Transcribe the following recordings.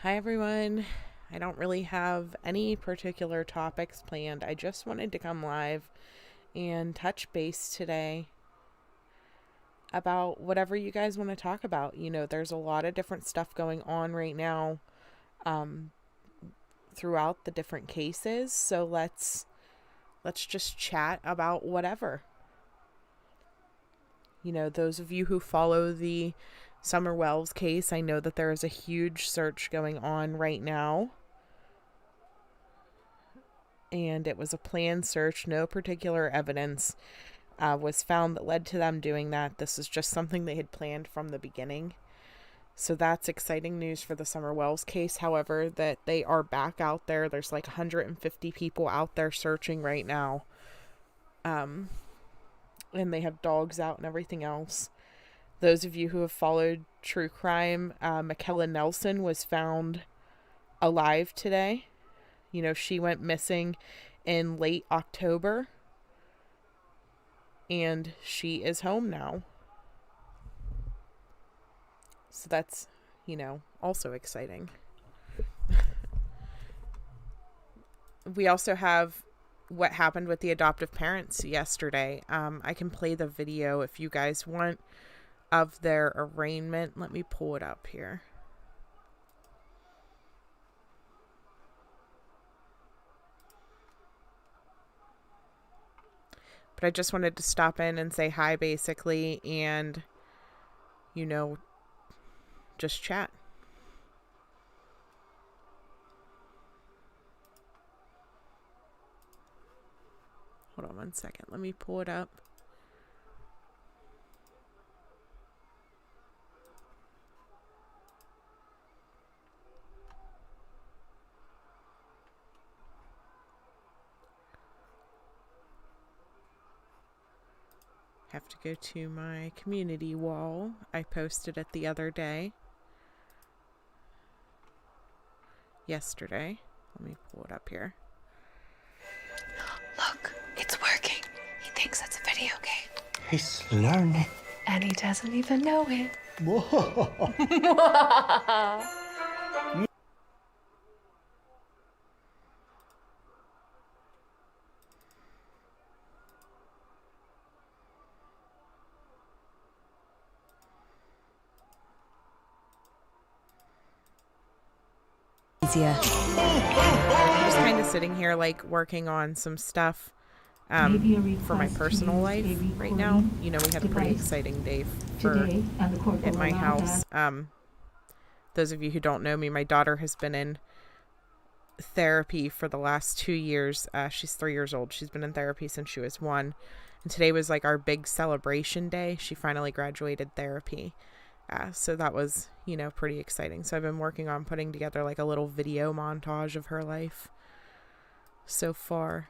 Hi everyone. I don't really have any particular topics planned. I just wanted to come live and touch base today about whatever you guys want to talk about. There's a lot of different stuff going on right now um, throughout the different cases. So let's just chat about whatever. Those of you who follow the Summer Wells case, I know that there is a huge search going on right now. And it was a planned search. No particular evidence was found that led to them doing that. This is just something they had planned from the beginning. So that's exciting news for the Summer Wells case. However, that they are back out there. There's like 150 people out there searching right now. And they have dogs out and everything else. Those of you who have followed true crime, Michaela Nelson was found alive today. She went missing in late October, and she is home now. So that's, also exciting. We also have what happened with the adoptive parents yesterday. I can play the video if you guys want of their arraignment. Let me pull it up here. But I just wanted to stop in and say hi, basically, and, just chat. Hold on one second. Let me pull it up. Have to go to my community wall. I posted it the other day. Yesterday. Let me pull it up here. Look, it's working. He thinks it's a video game. He's learning. And he doesn't even know it. I'm just kind of sitting here working on some stuff for my personal life right now. We had a pretty exciting day at my house. Those of you who don't know me, my daughter has been in therapy for the last 2 years. She's 3 years old. She's been in therapy since she was 1. And today was our big celebration day. She finally graduated therapy. So that was, pretty exciting. So I've been working on putting together a little video montage of her life so far,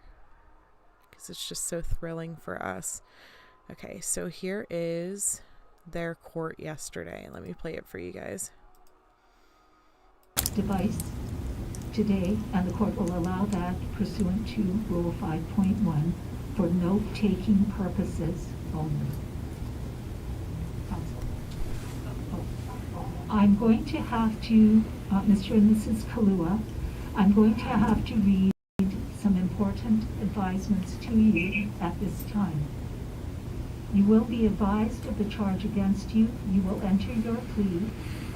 because it's just so thrilling for us. Okay, so here is their court yesterday. Let me play it for you guys. Device today, and the court will allow that pursuant to Rule 5.1 for note-taking purposes only. I'm going to have to, Mr. and Mrs. Kalua, I'm going to have to read some important advisements to you at this time. You will be advised of the charge against you. You will enter your plea,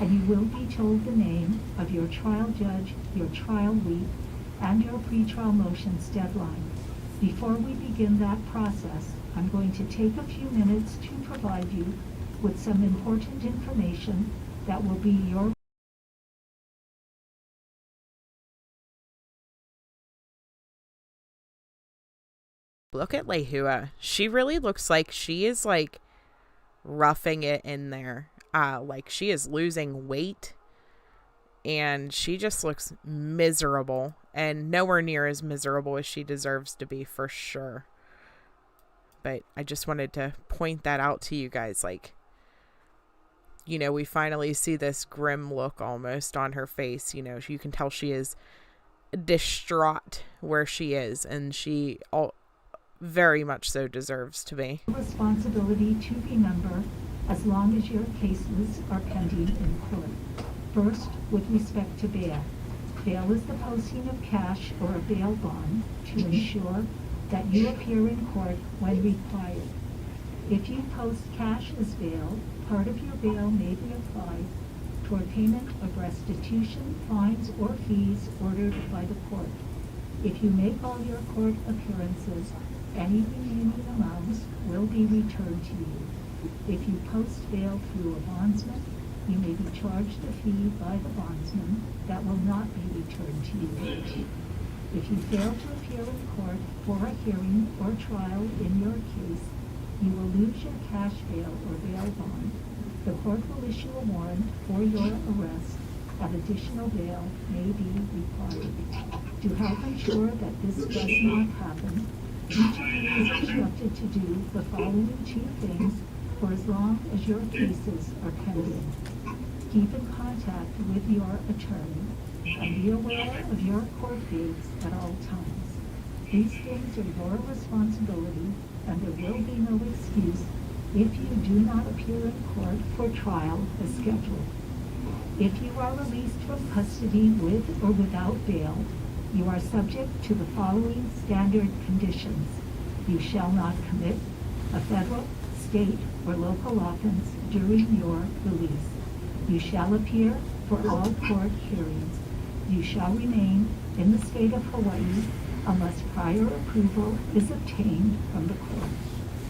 and you will be told the name of your trial judge, your trial week, and your pretrial motions deadline. Before we begin that process, I'm going to take a few minutes to provide you with some important information that will be your Look at Lehua. She really looks like she is roughing it in there. She is losing weight, and she just looks miserable, and nowhere near as miserable as she deserves to be, for sure. But I just wanted to point that out to you guys. We finally see this grim look almost on her face. You can tell she is distraught where she is, and she very much so deserves to be. Responsibility to remember as long as your cases are pending in court. First, with respect to bail. Bail is the posting of cash or a bail bond to ensure that you appear in court when required. If you post cash as bail, part of your bail may be applied toward payment of restitution, fines, or fees ordered by the court. If you make all your court appearances, any remaining amounts will be returned to you. If you post bail through a bondsman, you may be charged a fee by the bondsman that will not be returned to you. If you fail to appear in court for a hearing or trial in your case, you will lose your cash bail or bail bond. The court will issue a warrant for your arrest, and additional bail may be required. To help ensure that this does not happen, each of you is instructed to do the following two things for as long as your cases are pending. Keep in contact with your attorney and be aware of your court dates at all times. These things are your responsibility, and there will be no excuse if you do not appear in court for trial as scheduled. If you are released from custody with or without bail, you are subject to the following standard conditions. You shall not commit a federal, state, or local offense during your release. You shall appear for all court hearings. You shall remain in the state of Hawaii unless prior approval is obtained from the court.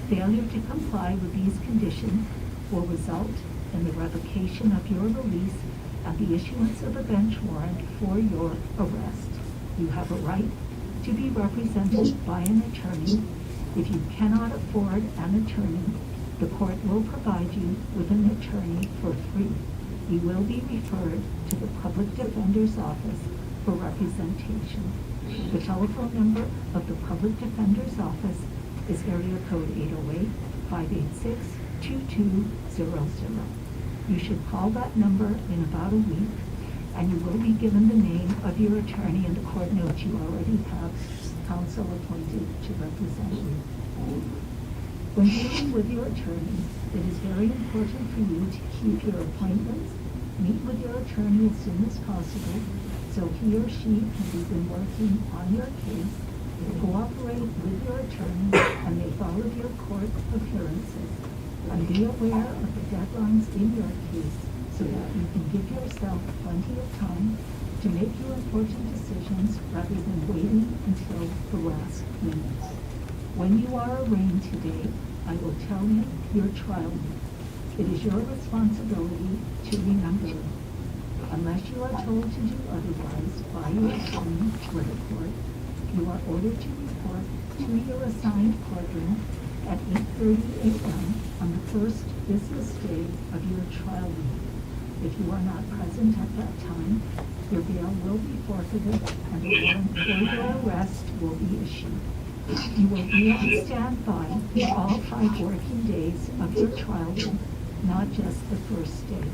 Failure to comply with these conditions will result in the revocation of your release and the issuance of a bench warrant for your arrest. You have a right to be represented by an attorney. If you cannot afford an attorney, the court will provide you with an attorney for free. You will be referred to the public defender's office for representation. The telephone number of the public defender's office is area code 808-586-2200. You should call that number in about a week, and you will be given the name of your attorney, and the court notes you already have counsel appointed to represent you. When dealing with your attorney, it is very important for you to keep your appointments, meet with your attorney as soon as possible, so he or she can begin working on your case, cooperate with your attorney, and make all of your court appearances, and be aware of the deadlines in your case so that you can give yourself plenty of time to make your important decisions rather than waiting until the last minute. When you are arraigned today, I will tell you your trial date. It is your responsibility to remember it. Unless you are told to do otherwise by your attorney or the court, you are ordered to report to your assigned courtroom at 8:30 a.m. on the first business day of your trial week. If you are not present at that time, your bail will be forfeited and a warrant for your arrest will be issued. You will be on standby for all 5 working days of your trial week, not just the first day.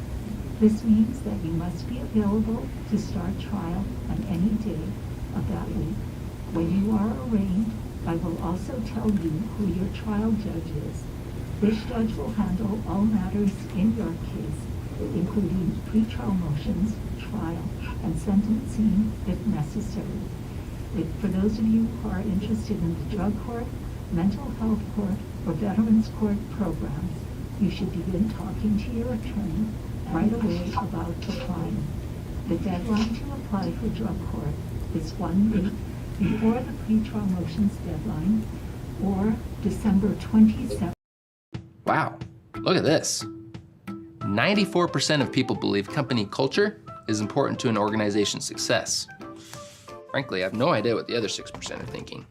This means that you must be available to start trial on any day of that week. When you are arraigned, I will also tell you who your trial judge is. This judge will handle all matters in your case, including pretrial motions, trial, and sentencing if necessary. For those of you who are interested in the drug court, mental health court, or veterans court programs, you should begin talking to your attorney right away about applying. The deadline to apply for drug court is 1 week before the pretrial motions deadline, or December 27th. Wow, look at this. 94% of people believe company culture is important to an organization's success. Frankly, I have no idea what the other 6% are thinking.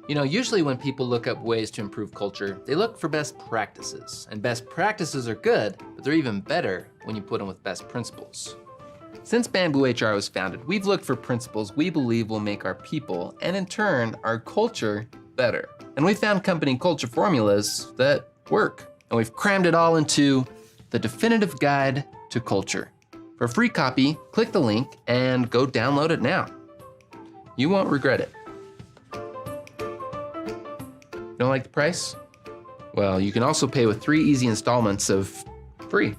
You know, usually when people look up ways to improve culture, they look for best practices. And best practices are good, but they're even better when you put them with best principles. Since Bamboo HR was founded, we've looked for principles we believe will make our people, and in turn, our culture, better. And we found company culture formulas that work. And we've crammed it all into the definitive guide to culture. For a free copy, click the link and go download it now. You won't regret it. Don't like the price? Well, you can also pay with 3 easy installments of free.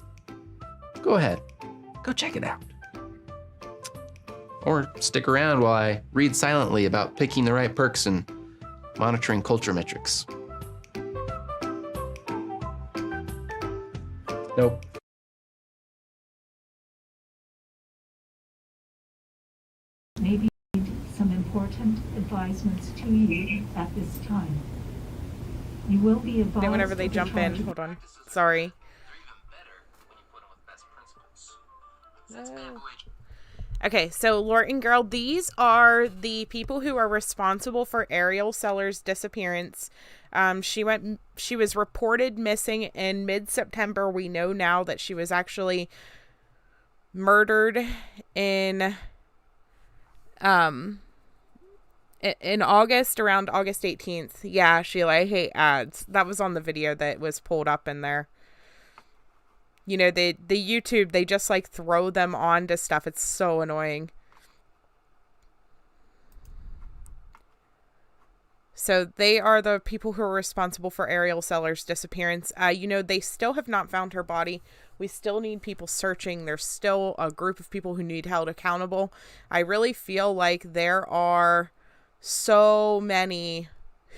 Go ahead, go check it out. Or stick around while I read silently about picking the right perks and monitoring culture metrics. Nope. Maybe some important advisements to you at this time. You will be advised. Then whenever they jump in, hold on. Sorry. Okay, so Lorton girl, these are the people who are responsible for Ariel Sellers' disappearance. She was reported missing in mid-September. We know now that she was actually murdered in August, around August 18th. Yeah, Sheila, I hate ads. That was on the video that was pulled up in there. You know, the YouTube, they just like throw them on to stuff. It's so annoying. So they are the people who are responsible for Ariel Sellers' disappearance. You know, they still have not found her body. We still need people searching. There's still a group of people who need held accountable. I really feel like there are so many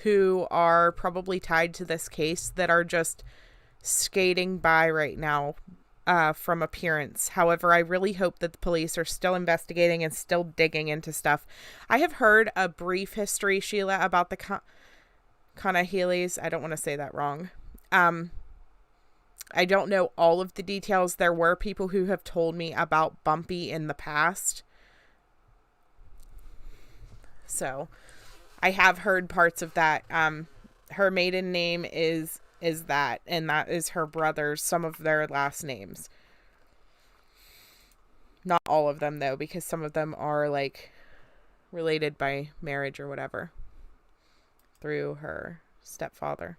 who are probably tied to this case that are just skating by right now from appearance. However, I really hope that the police are still investigating and still digging into stuff. I have heard a brief history, Sheila, about the Conahilis. I don't want to say that wrong. I don't know all of the details. There were people who have told me about Bumpy in the past. So I have heard parts of that. Her maiden name is that, and that is her brother's, some of their last names. Not all of them, though, because some of them are like related by marriage or whatever through her stepfather.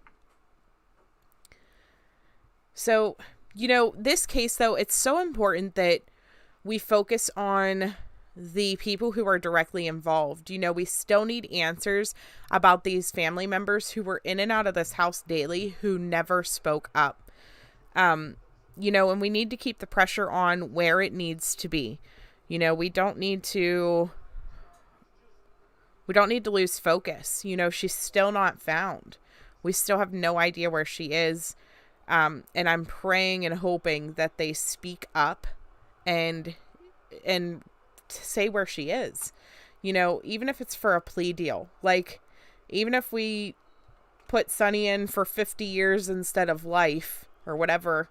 So, you know, this case, though, it's so important that we focus on the people who are directly involved. You know, we still need answers about these family members who were in and out of this house daily, who never spoke up. You know, and we need to keep the pressure on where it needs to be. You know, we don't need to lose focus. You know, she's still not found. We still have no idea where she is. And I'm praying and hoping that they speak up and say where she is. You know, even if it's for a plea deal. Like, even if we put Sonny in for 50 years instead of life or whatever,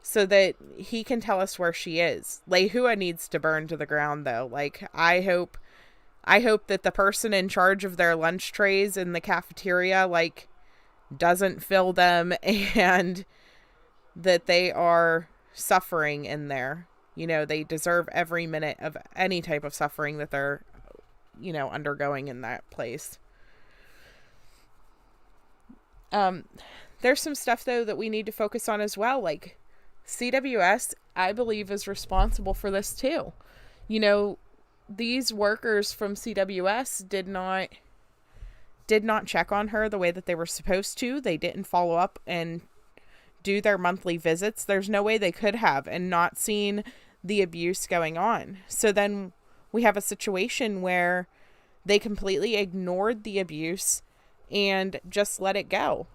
so that he can tell us where she is. Lehua needs to burn to the ground, though. Like, I hope that the person in charge of their lunch trays in the cafeteria, like, doesn't fill them, and that they are suffering in there. You know, they deserve every minute of any type of suffering that they're, you know, undergoing in that place. There's some stuff, though, that we need to focus on as well. Like, CWS, I believe, is responsible for this, too. You know, these workers from CWS did not check on her the way that they were supposed to. They didn't follow up and do their monthly visits. There's no way they could have and not seen the abuse going on. So then we have a situation where they completely ignored the abuse and just let it go.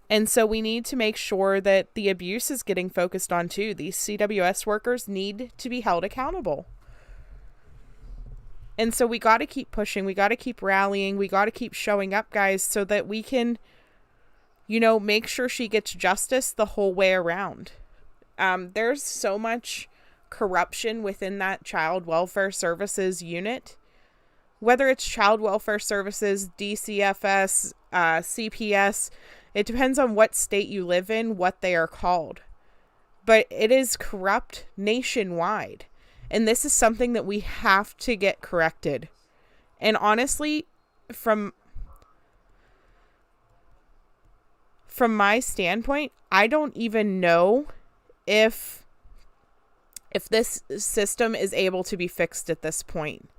And so we need to make sure that the abuse is getting focused on too. These CWS workers need to be held accountable. And so we got to keep pushing. We got to keep rallying. We got to keep showing up, guys, so that we can, you know, make sure she gets justice the whole way around. There's so much corruption within that child welfare services unit. Whether it's child welfare services, DCFS, CPS, it depends on what state you live in, what they are called. But it is corrupt nationwide. And this is something that we have to get corrected. And honestly, from my standpoint, I don't even know if this system is able to be fixed at this point.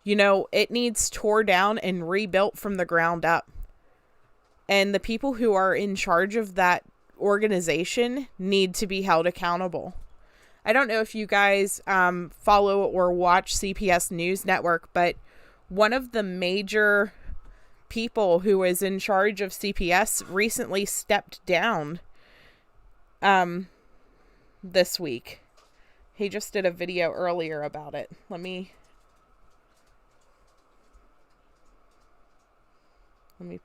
You know, it needs tore down and rebuilt from the ground up. And the people who are in charge of that organization need to be held accountable. I don't know if you guys follow or watch CPS News Network, but one of the major people who was in charge of CPS recently stepped down this week. He just did a video earlier about it. Let me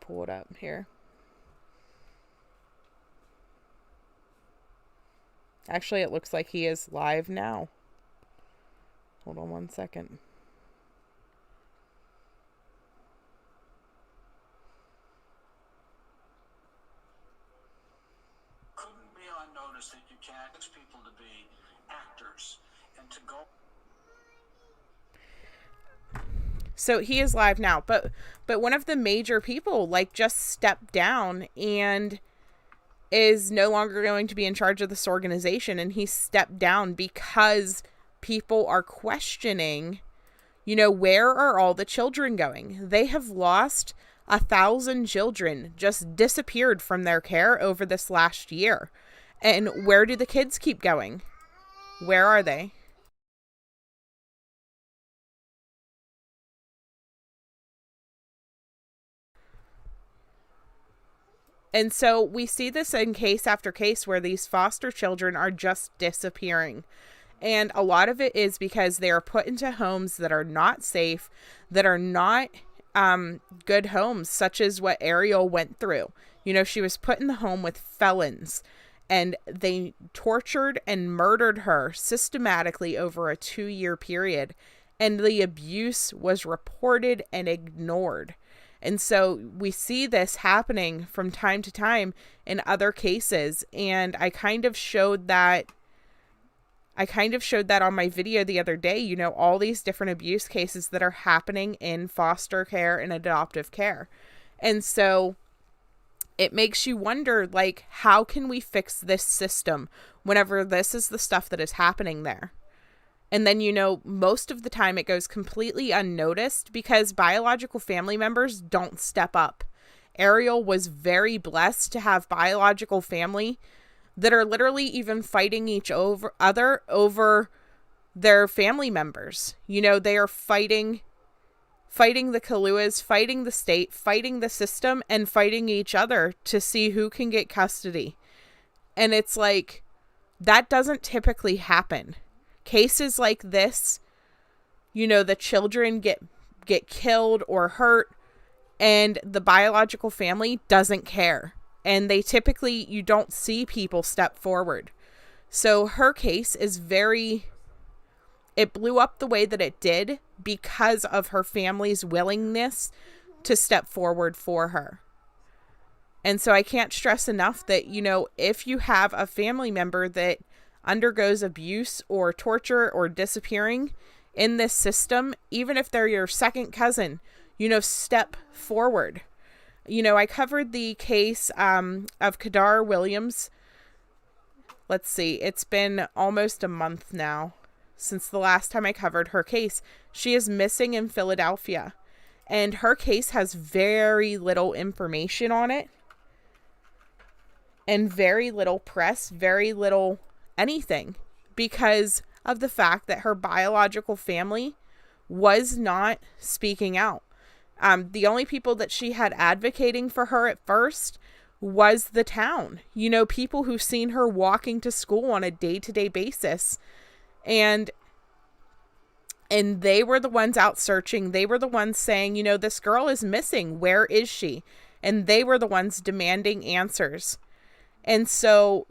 pull it up here. Actually, it looks like he is live now. Hold on one second. Couldn't be unnoticed that you can't expect people to be actors and to go. So he is live now, but one of the major people like just stepped down and is no longer going to be in charge of this organization, and he stepped down because people are questioning, you know, where are all the children going? They have lost 1,000 children, just disappeared from their care over this last year. And where do the kids keep going? Where are they? And so we see this in case after case where these foster children are just disappearing. And a lot of it is because they are put into homes that are not safe, that are not good homes, such as what Ariel went through. You know, she was put in the home with felons, and they tortured and murdered her systematically over a 2-year period. And the abuse was reported and ignored. And so we see this happening from time to time in other cases. And I kind of showed that on my video the other day, you know, all these different abuse cases that are happening in foster care and adoptive care. And so it makes you wonder, like, how can we fix this system whenever this is the stuff that is happening there? And then, you know, most of the time it goes completely unnoticed because biological family members don't step up. Ariel was very blessed to have biological family that are literally even fighting each other over their family members. You know, they are fighting the Kaluas, fighting the state, fighting the system, and fighting each other to see who can get custody. And it's like, that doesn't typically happen. Cases like this, you know, the children get killed or hurt, and the biological family doesn't care. And they typically, you don't see people step forward. So her case is it blew up the way that it did because of her family's willingness to step forward for her. And so I can't stress enough that, you know, if you have a family member that undergoes abuse or torture or disappearing in this system, even if they're your second cousin, you know, step forward. You know, I covered the case of Kadar Williams. Let's see, it's been almost a month now since the last time I covered her case. She is missing in Philadelphia, and her case has very little information on it and very little press, very little anything, because of the fact that her biological family was not speaking out. The only people that she had advocating for her at first was the town, you know, people who've seen her walking to school on a day-to-day basis. And they were the ones out searching. They were the ones saying, you know, this girl is missing. Where is she? And they were the ones demanding answers. And so,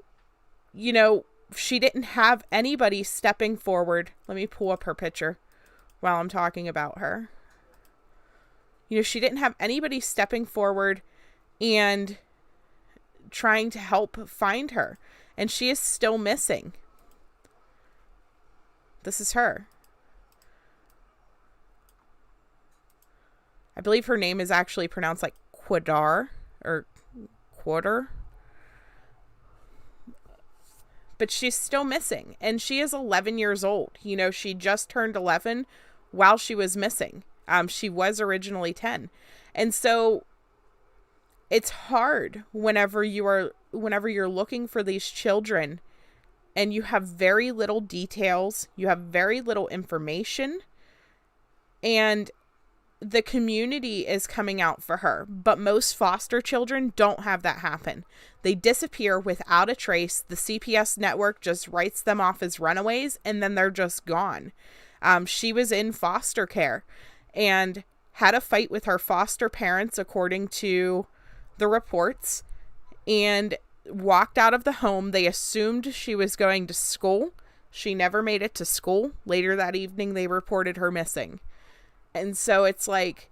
you know, she didn't have anybody stepping forward. Let me pull up her picture while I'm talking about her. You know, she didn't have anybody stepping forward and trying to help find her. And she is still missing. This is her. I believe her name is actually pronounced like Quadar or Quarter. But she's still missing, and she is 11 years old. You know, she just turned 11 while she was missing. She was originally 10. And so it's hard whenever you're looking for these children and you have very little details, you have very little information, and the community is coming out for her. But most foster children don't have that happen. They disappear without a trace. The CPS network just writes them off as runaways, and then they're just gone. She was in foster care and had a fight with her foster parents, according to the reports, and walked out of the home. They assumed she was going to school. She never made it to school. Later that evening, they reported her missing. And so it's like,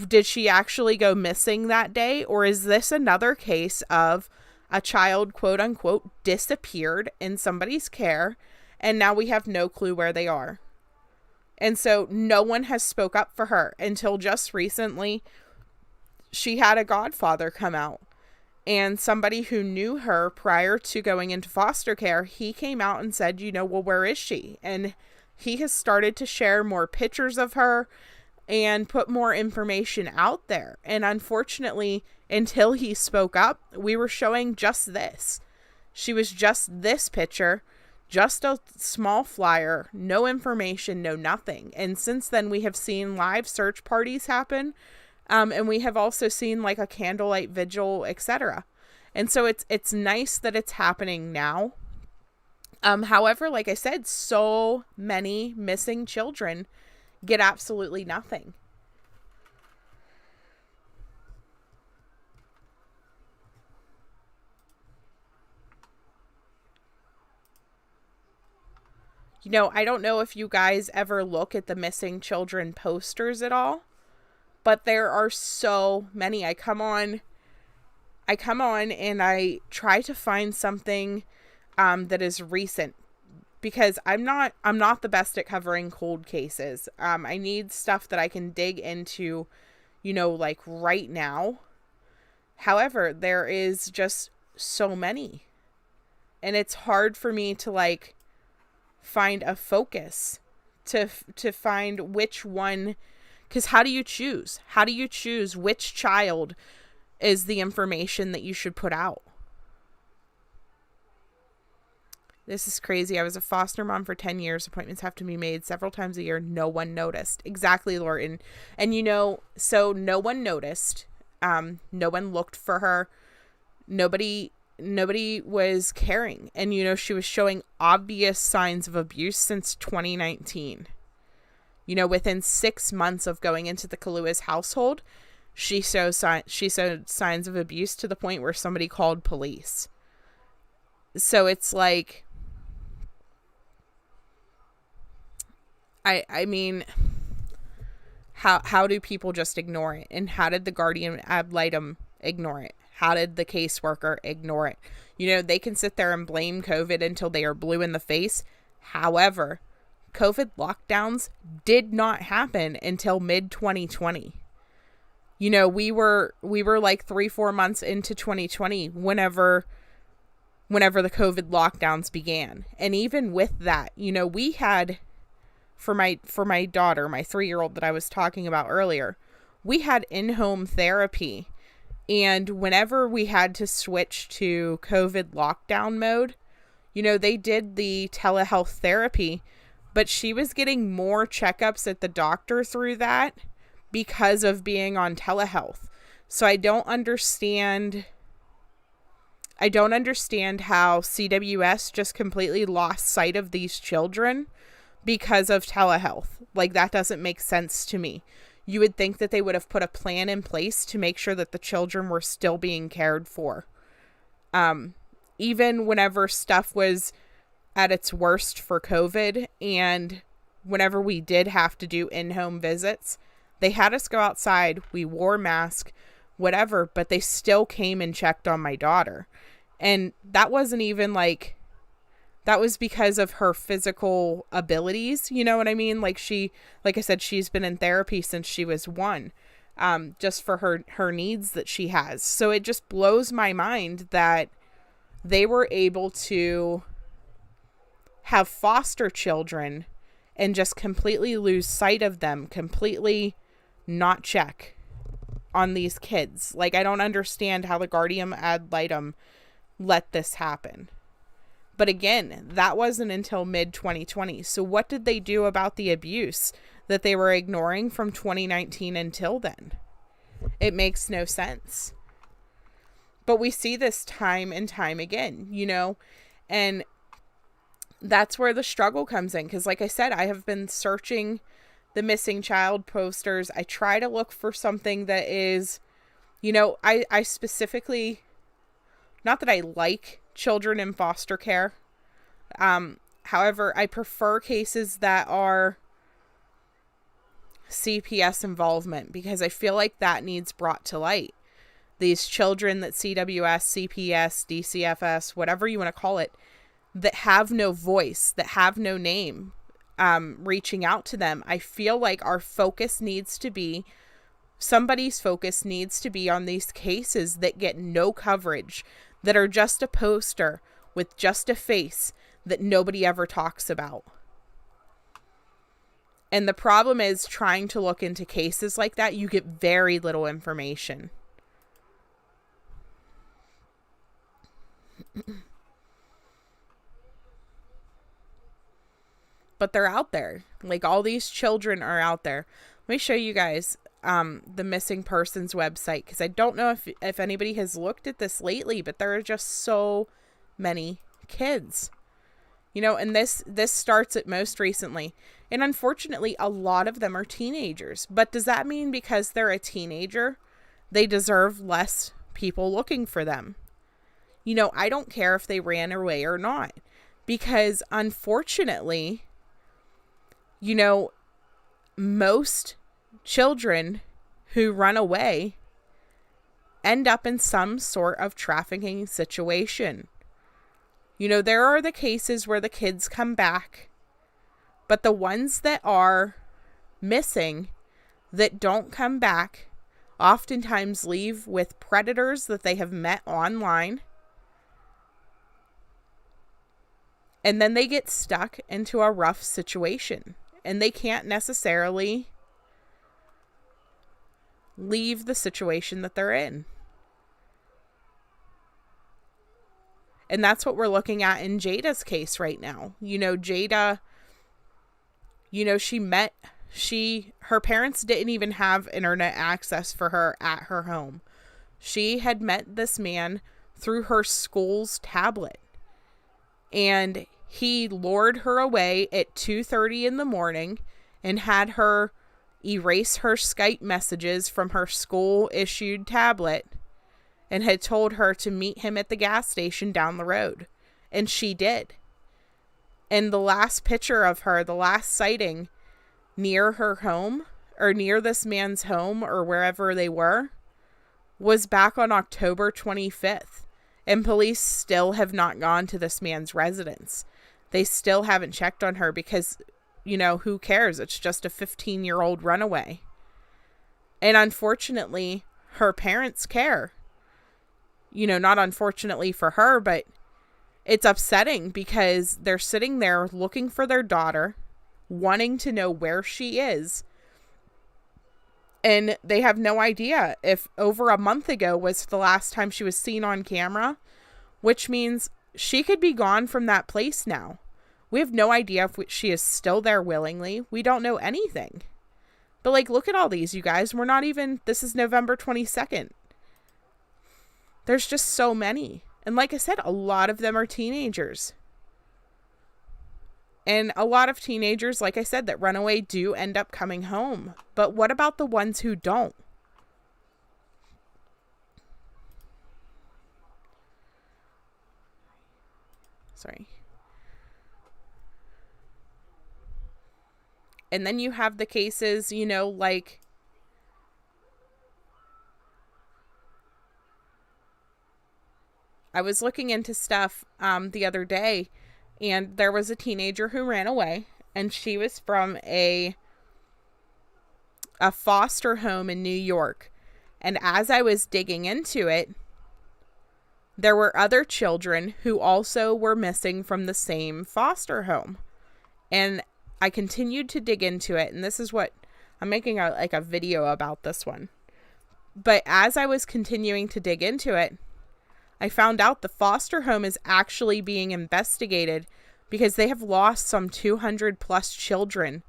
did she actually go missing that day? Or is this another case of a child, quote unquote, disappeared in somebody's care, and now we have no clue where they are? And so no one has spoke up for her until just recently. She had a godfather come out, and somebody who knew her prior to going into foster care, he came out and said, well, where is she? And he has started to share more pictures of her and put more information out there. And unfortunately, until he spoke up, we were showing just this. She was just this picture, just a small flyer, no information, no nothing. And since then, we have seen live search parties happen. And we have also seen like a candlelight vigil, etc. And so it's nice that it's happening now. However, like I said, so many missing children get absolutely nothing. I don't know if you guys ever look at the missing children posters at all, but there are so many. I come on and I try to find something that is recent, because I'm not the best at covering cold cases. I need stuff that I can dig into, like right now. However, there is just so many, and it's hard for me to like find a focus to find which one, because how do you choose which child is the information that you should put out? This is crazy. I was a foster mom for 10 years. Appointments have to be made several times a year. No one noticed. Exactly, Lorton. And so no one noticed. No one looked for her. Nobody was caring. And, she was showing obvious signs of abuse since 2019. Within 6 months of going into the Kalua's household, she showed signs of abuse to the point where somebody called police. So it's like, I mean, how do people just ignore it? And how did the guardian ad litem ignore it? How did the caseworker ignore it? They can sit there and blame COVID until they are blue in the face. However, COVID lockdowns did not happen until mid-2020. We were like 3-4 months into 2020 whenever the COVID lockdowns began. And even with that, we had, for my daughter, my 3-year-old that I was talking about earlier, we had in-home therapy. And whenever we had to switch to COVID lockdown mode, they did the telehealth therapy, but she was getting more checkups at the doctor through that because of being on telehealth. So I don't understand how CWS just completely lost sight of these children because of telehealth. Like, that doesn't make sense to me. You would think that they would have put a plan in place to make sure that the children were still being cared for. Even whenever stuff was at its worst for COVID, and whenever we did have to do in-home visits, they had us go outside. We wore masks, whatever, but they still came and checked on my daughter. And that wasn't even like, that was because of her physical abilities. You know what I mean? Like I said, she's been in therapy since she was 1, just for her needs that she has. So it just blows my mind that they were able to have foster children and just completely lose sight of them, completely not check on these kids. Like, I don't understand how the guardian ad litem let this happen. But again, that wasn't until mid-2020. So what did they do about the abuse that they were ignoring from 2019 until then? It makes no sense. But we see this time and time again, you know, and that's where the struggle comes in. Because like I said, I have been searching the missing child posters. I try to look for something that is, you know, I specifically, not that I like children in foster care. However, I prefer cases that are CPS involvement, because I feel like that needs brought to light. These children that CWS, CPS, DCFS, whatever you want to call it, that have no voice, that have no name, reaching out to them. I feel like our focus needs to be, somebody's focus needs to be on these cases that get no coverage, that are just a poster with just a face that nobody ever talks about. And the problem is, trying to look into cases like that, you get very little information. But they're out there. Like, all these children are out there. Let me show you guys the missing persons website, because I don't know if anybody has looked at this lately, but there are just so many kids, you know, and this starts at most recently, and unfortunately a lot of them are teenagers. But does that mean because they're a teenager they deserve less people looking for them? You know, I don't care if they ran away or not, because unfortunately, you know, most children who run away end up in some sort of trafficking situation. You know, there are the cases where the kids come back, but the ones that are missing that don't come back oftentimes leave with predators that they have met online. And then they get stuck into a rough situation, and they can't necessarily leave the situation that they're in. And that's what we're looking at in Jada's case right now. You know, Jada, you know, her parents didn't even have internet access for her at her home. She had met this man through her school's tablet, and he lured her away at 2:30 in the morning and had her erase her Skype messages from her school issued tablet, and had told her to meet him at the gas station down the road. And she did. And the last picture of her, the last sighting near her home, or near this man's home, or wherever they were, was back on October 25th. And police still have not gone to this man's residence. They still haven't checked on her because, you know, who cares? It's just a 15-year-old runaway. And unfortunately, her parents care. You know, not unfortunately for her, but it's upsetting because they're sitting there looking for their daughter, wanting to know where she is. And they have no idea if over a month ago was the last time she was seen on camera, which means she could be gone from that place now. We have no idea if she is still there willingly. We don't know anything. But like, look at all these, you guys. This is November 22nd. There's just so many. And like I said, a lot of them are teenagers. And a lot of teenagers, like I said, that run away do end up coming home. But what about the ones who don't? Sorry. And then you have the cases, you know, like I was looking into stuff the other day, and there was a teenager who ran away, and she was from a foster home in New York. And as I was digging into it, there were other children who also were missing from the same foster home. And I continued to dig into it, and this is what I'm making a video about this one. But as I was continuing to dig into it, I found out the foster home is actually being investigated because they have lost some 200 plus children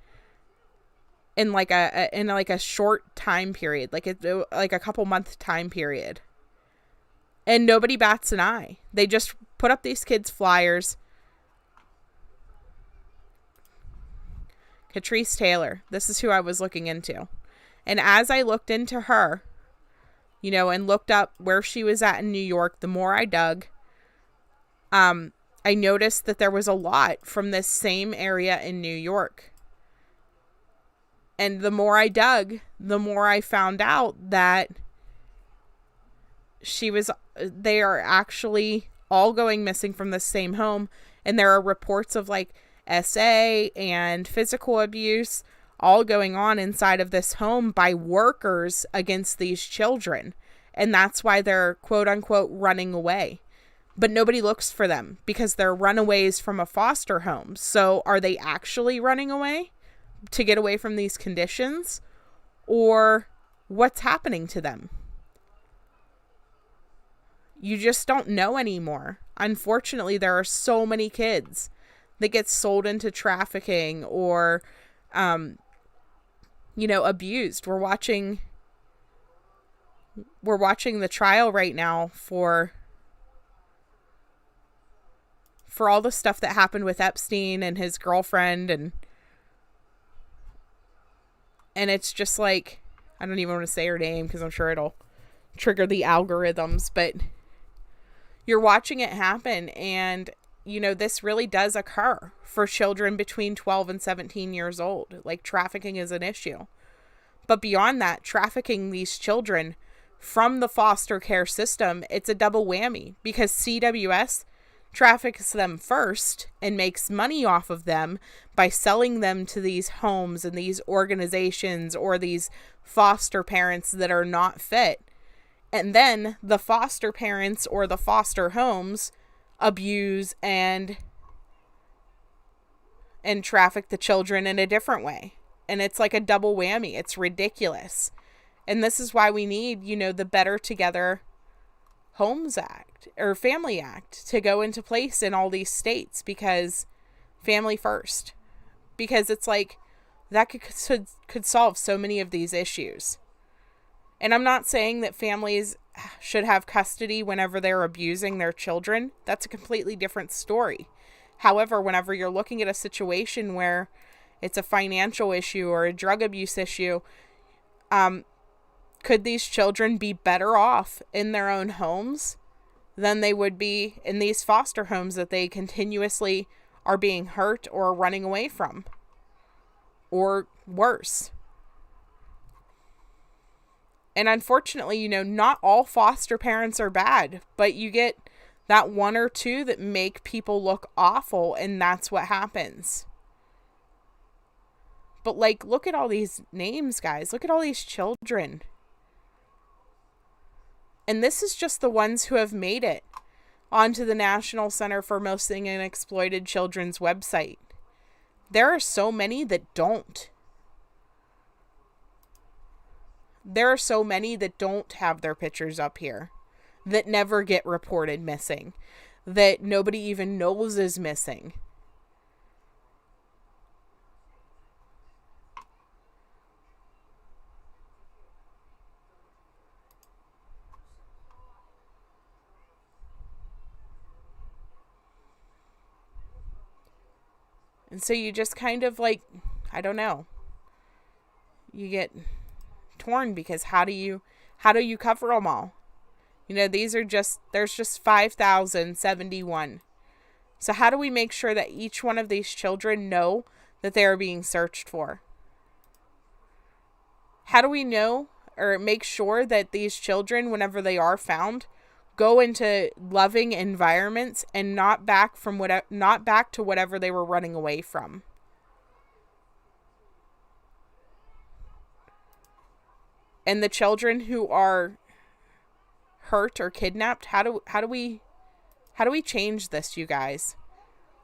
in like a short time period, like a couple month time period. And nobody bats an eye. They just put up these kids' flyers. Catrice Taylor, this is who I was looking into. And as I looked into her, you know, and looked up where she was at in New York, the more I dug, I noticed that there was a lot from this same area in New York. And the more I dug, the more I found out that they are actually all going missing from the same home. And there are reports of like SA and physical abuse all going on inside of this home by workers against these children. And that's why they're quote unquote running away. But nobody looks for them because they're runaways from a foster home. So are they actually running away to get away from these conditions? Or what's happening to them? You just don't know anymore. Unfortunately, there are so many kids that get sold into trafficking or, abused. We're watching the trial right now for all the stuff that happened with Epstein and his girlfriend, and it's just like, I don't even want to say her name because I'm sure it'll trigger the algorithms, but you're watching it happen, and this really does occur for children between 12 and 17 years old. Like, trafficking is an issue. But beyond that, trafficking these children from the foster care system, it's a double whammy because CWS traffics them first and makes money off of them by selling them to these homes and these organizations or these foster parents that are not fit. And then the foster parents or the foster homes abuse and traffic the children in a different way. And it's like a double whammy. It's ridiculous. And this is why we need, the Better Together Homes Act or Family Act to go into place in all these states, because family first, because it's like that could solve so many of these issues. And I'm not saying that families should have custody whenever they're abusing their children. That's a completely different story. However, whenever you're looking at a situation where it's a financial issue or a drug abuse issue, could these children be better off in their own homes than they would be in these foster homes that they continuously are being hurt or running away from? Or worse. And unfortunately, not all foster parents are bad, but you get that one or two that make people look awful, and that's what happens. But look at all these names, guys. Look at all these children. And this is just the ones who have made it onto the National Center for Missing and Exploited Children's website. There are so many that don't. There are so many that don't have their pictures up here, that never get reported missing, that nobody even knows is missing. And so you just kind of I don't know, you get torn because how do you cover them all? There's just 5,071. So how do we make sure that each one of these children know that they are being searched for? How do we know or make sure that these children, whenever they are found, go into loving environments and not back to whatever they were running away from? And the children who are hurt or kidnapped, how do we change this, you guys?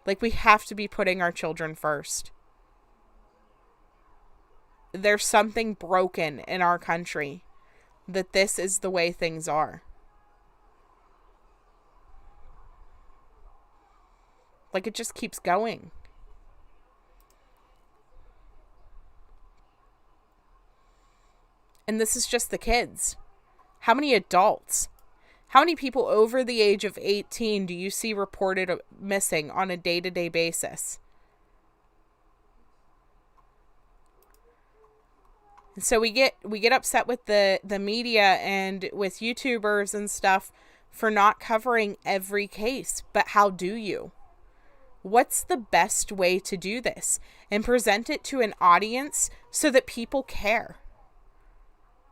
We have to be putting our children first. There's something broken in our country that this is the way things are. Like, it just keeps going. And this is just the kids. How many adults? How many people over the age of 18 do you see reported missing on a day-to-day basis? And so we get upset with the media and with YouTubers and stuff for not covering every case. But how do you? What's the best way to do this? And present it to an audience so that people care.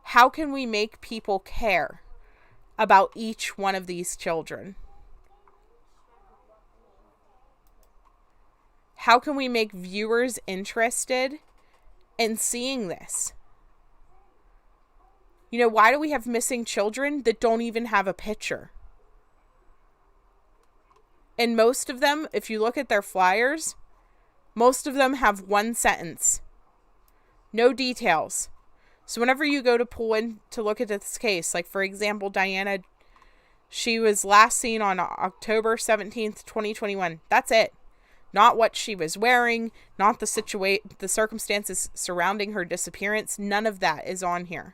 How can we make people care about each one of these children? How can we make viewers interested in seeing this? You know, why do we have missing children that don't even have a picture? And most of them, if you look at their flyers, most of them have one sentence. No details. So whenever you go to pull in to look at this case, like for example, Diana, she was last seen on October 17th, 2021. That's it. Not what she was wearing, not the circumstances surrounding her disappearance. None of that is on here.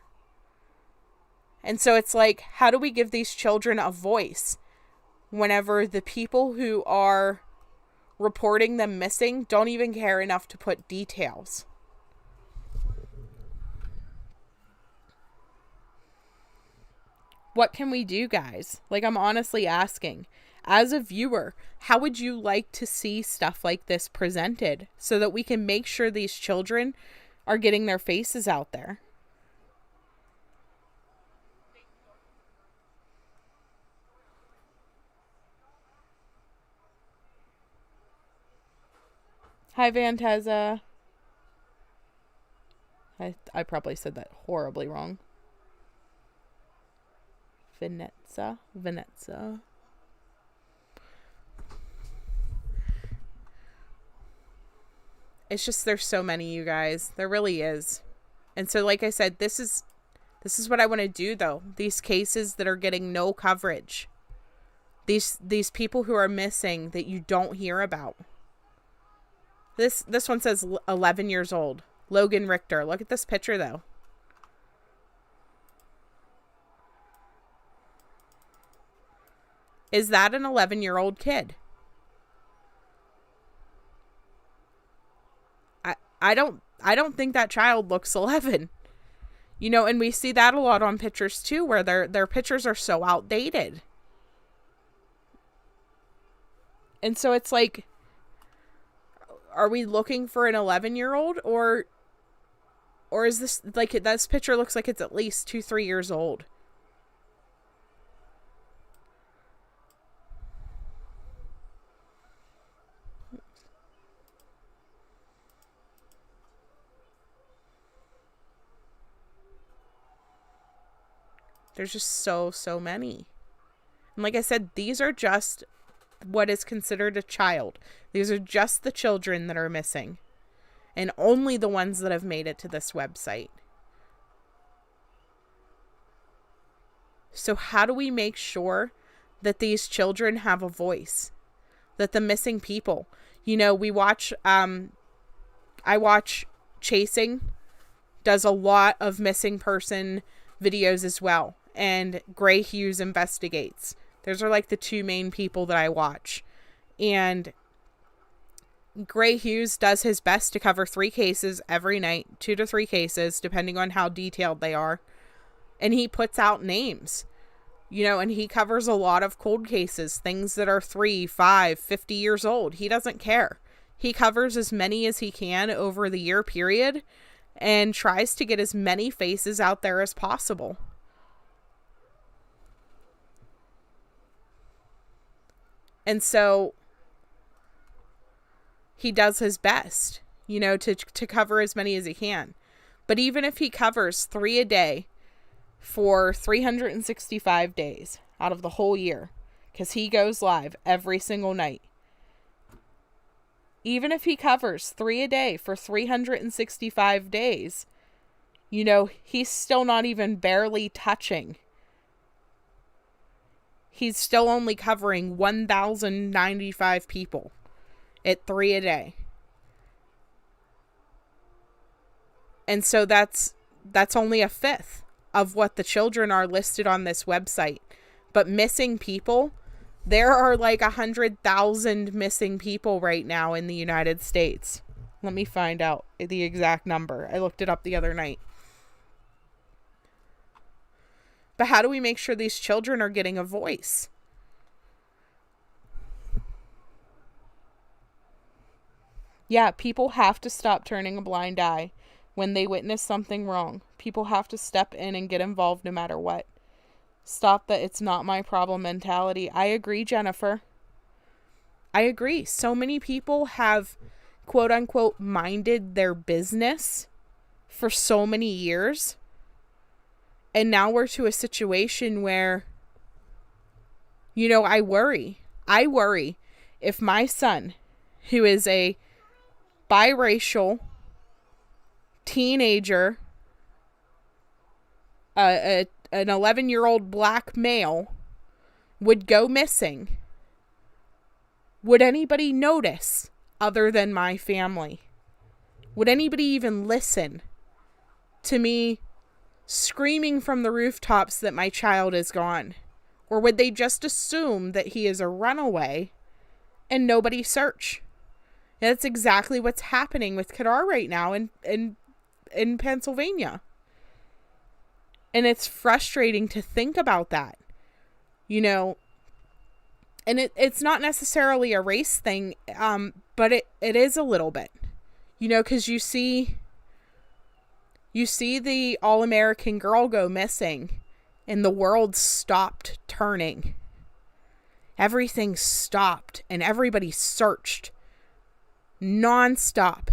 And so it's like, how do we give these children a voice whenever the people who are reporting them missing don't even care enough to put details? What can we do, guys? Like, I'm honestly asking, as a viewer, how would you like to see stuff like this presented so that we can make sure these children are getting their faces out there? Hi, Vanteza. I probably said that horribly wrong. Venezia. It's just, there's so many, you guys. There really is. And so, like I said, this is what I want to do, though. These cases that are getting no coverage. These people who are missing that you don't hear about. This one says 11 years old. Logan Richter. Look at this picture, though. Is that an 11-year-old kid? I don't think that child looks 11. You know, and we see that a lot on pictures too, where their pictures are so outdated. And so it's like, are we looking for an 11-year-old or is this, like, this picture looks like it's at least 2-3 years old? There's just so many. And like I said, these are just what is considered a child. These are just the children that are missing. And only the ones that have made it to this website. So how do we make sure that these children have a voice? That the missing people, you know, we watch, I watch Chasing, does a lot of missing person videos as well. And Gray Hughes Investigates. Those are like the two main people that I watch. And Gray Hughes does his best to cover 3 cases every night, 2 to 3 cases, depending on how detailed they are. And he puts out names, you know, and he covers a lot of cold cases, things that are 3, 5, 50 years old. He doesn't care. He covers as many as he can over the year period and tries to get as many faces out there as possible. And so he does his best, you know, to cover as many as he can. But even if he covers 3 a day for 365 days out of the whole year, because he goes live every single night. Even if he covers 3 a day for 365 days, you know, he's still not even barely touching. He's still only covering 1,095 people at 3 a day. And so that's only a fifth of what the children are listed on this website. But missing people, there are like 100,000 missing people right now in the United States. Let me find out the exact number. I looked it up the other night. But how do we make sure these children are getting a voice? Yeah, people have to stop turning a blind eye when they witness something wrong. People have to step in and get involved no matter what. Stop the "it's not my problem" mentality. I agree, Jennifer. I agree. So many people have, quote unquote, minded their business for so many years. And now we're to a situation where, you know, I worry if my son, who is a biracial teenager, an 11-year-old black male, would go missing. Would anybody notice other than my family? Would anybody even listen to me screaming from the rooftops that my child is gone? Or would they just assume that he is a runaway and nobody search? And that's exactly what's happening with Kadar right now in Pennsylvania. And it's frustrating to think about that, you know, and it's not necessarily a race thing, but it is a little bit, you know, because you see the All-American girl go missing and the world stopped turning. Everything stopped and everybody searched nonstop,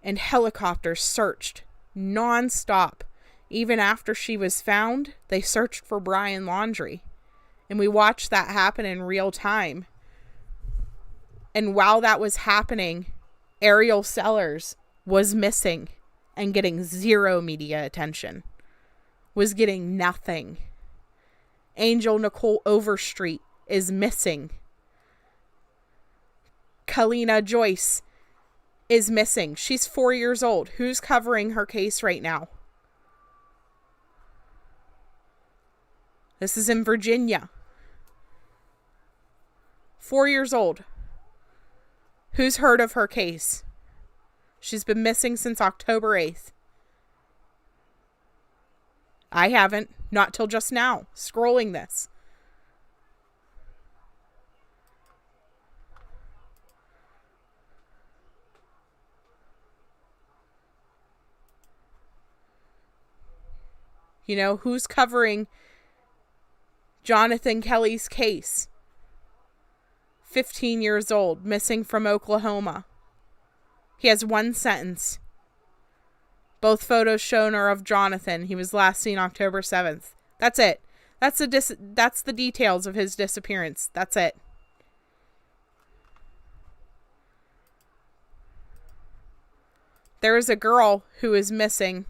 and helicopters searched nonstop. Even after she was found, they searched for Brian Laundrie. And we watched that happen in real time. And while that was happening, Ariel Sellers was missing and getting zero media attention. Was getting nothing. Angel Nicole Overstreet is missing. Kalina Joyce is missing. She's 4 years old. Who's covering her case right now? This is in Virginia. 4 years old. Who's heard of her case? She's been missing since October 8th. I haven't. Not till just now. Scrolling this. You know, who's covering Jonathan Kelly's case? 15 years old, missing from Oklahoma. He has one sentence. Both photos shown are of Jonathan. He was last seen October 7th. That's it. That's the details of his disappearance. That's it. There is a girl who is missing.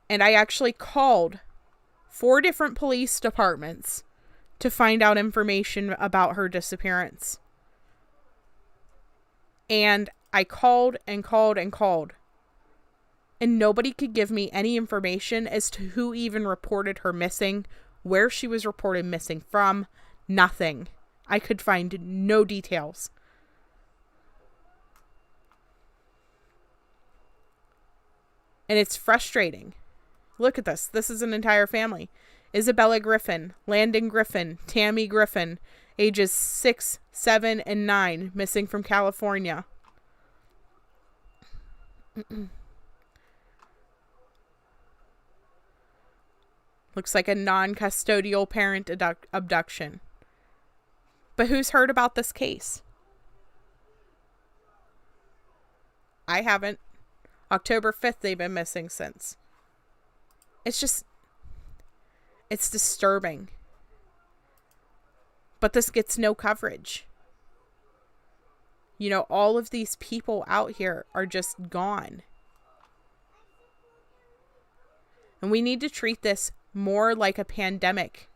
And I actually called 4 different police departments to find out information about her disappearance. And I called and called and called. And nobody could give me any information as to who even reported her missing, where she was reported missing from, nothing. I could find no details. And it's frustrating. Look at this. This is an entire family. Isabella Griffin, Landon Griffin, Tammy Griffin, ages 6, 7, and 9, missing from California. Looks like a non-custodial parent abduction. But who's heard about this case? I haven't. October 5th, they've been missing since. It's disturbing. But this gets no coverage. You know, all of these people out here are just gone. And we need to treat this more like a pandemic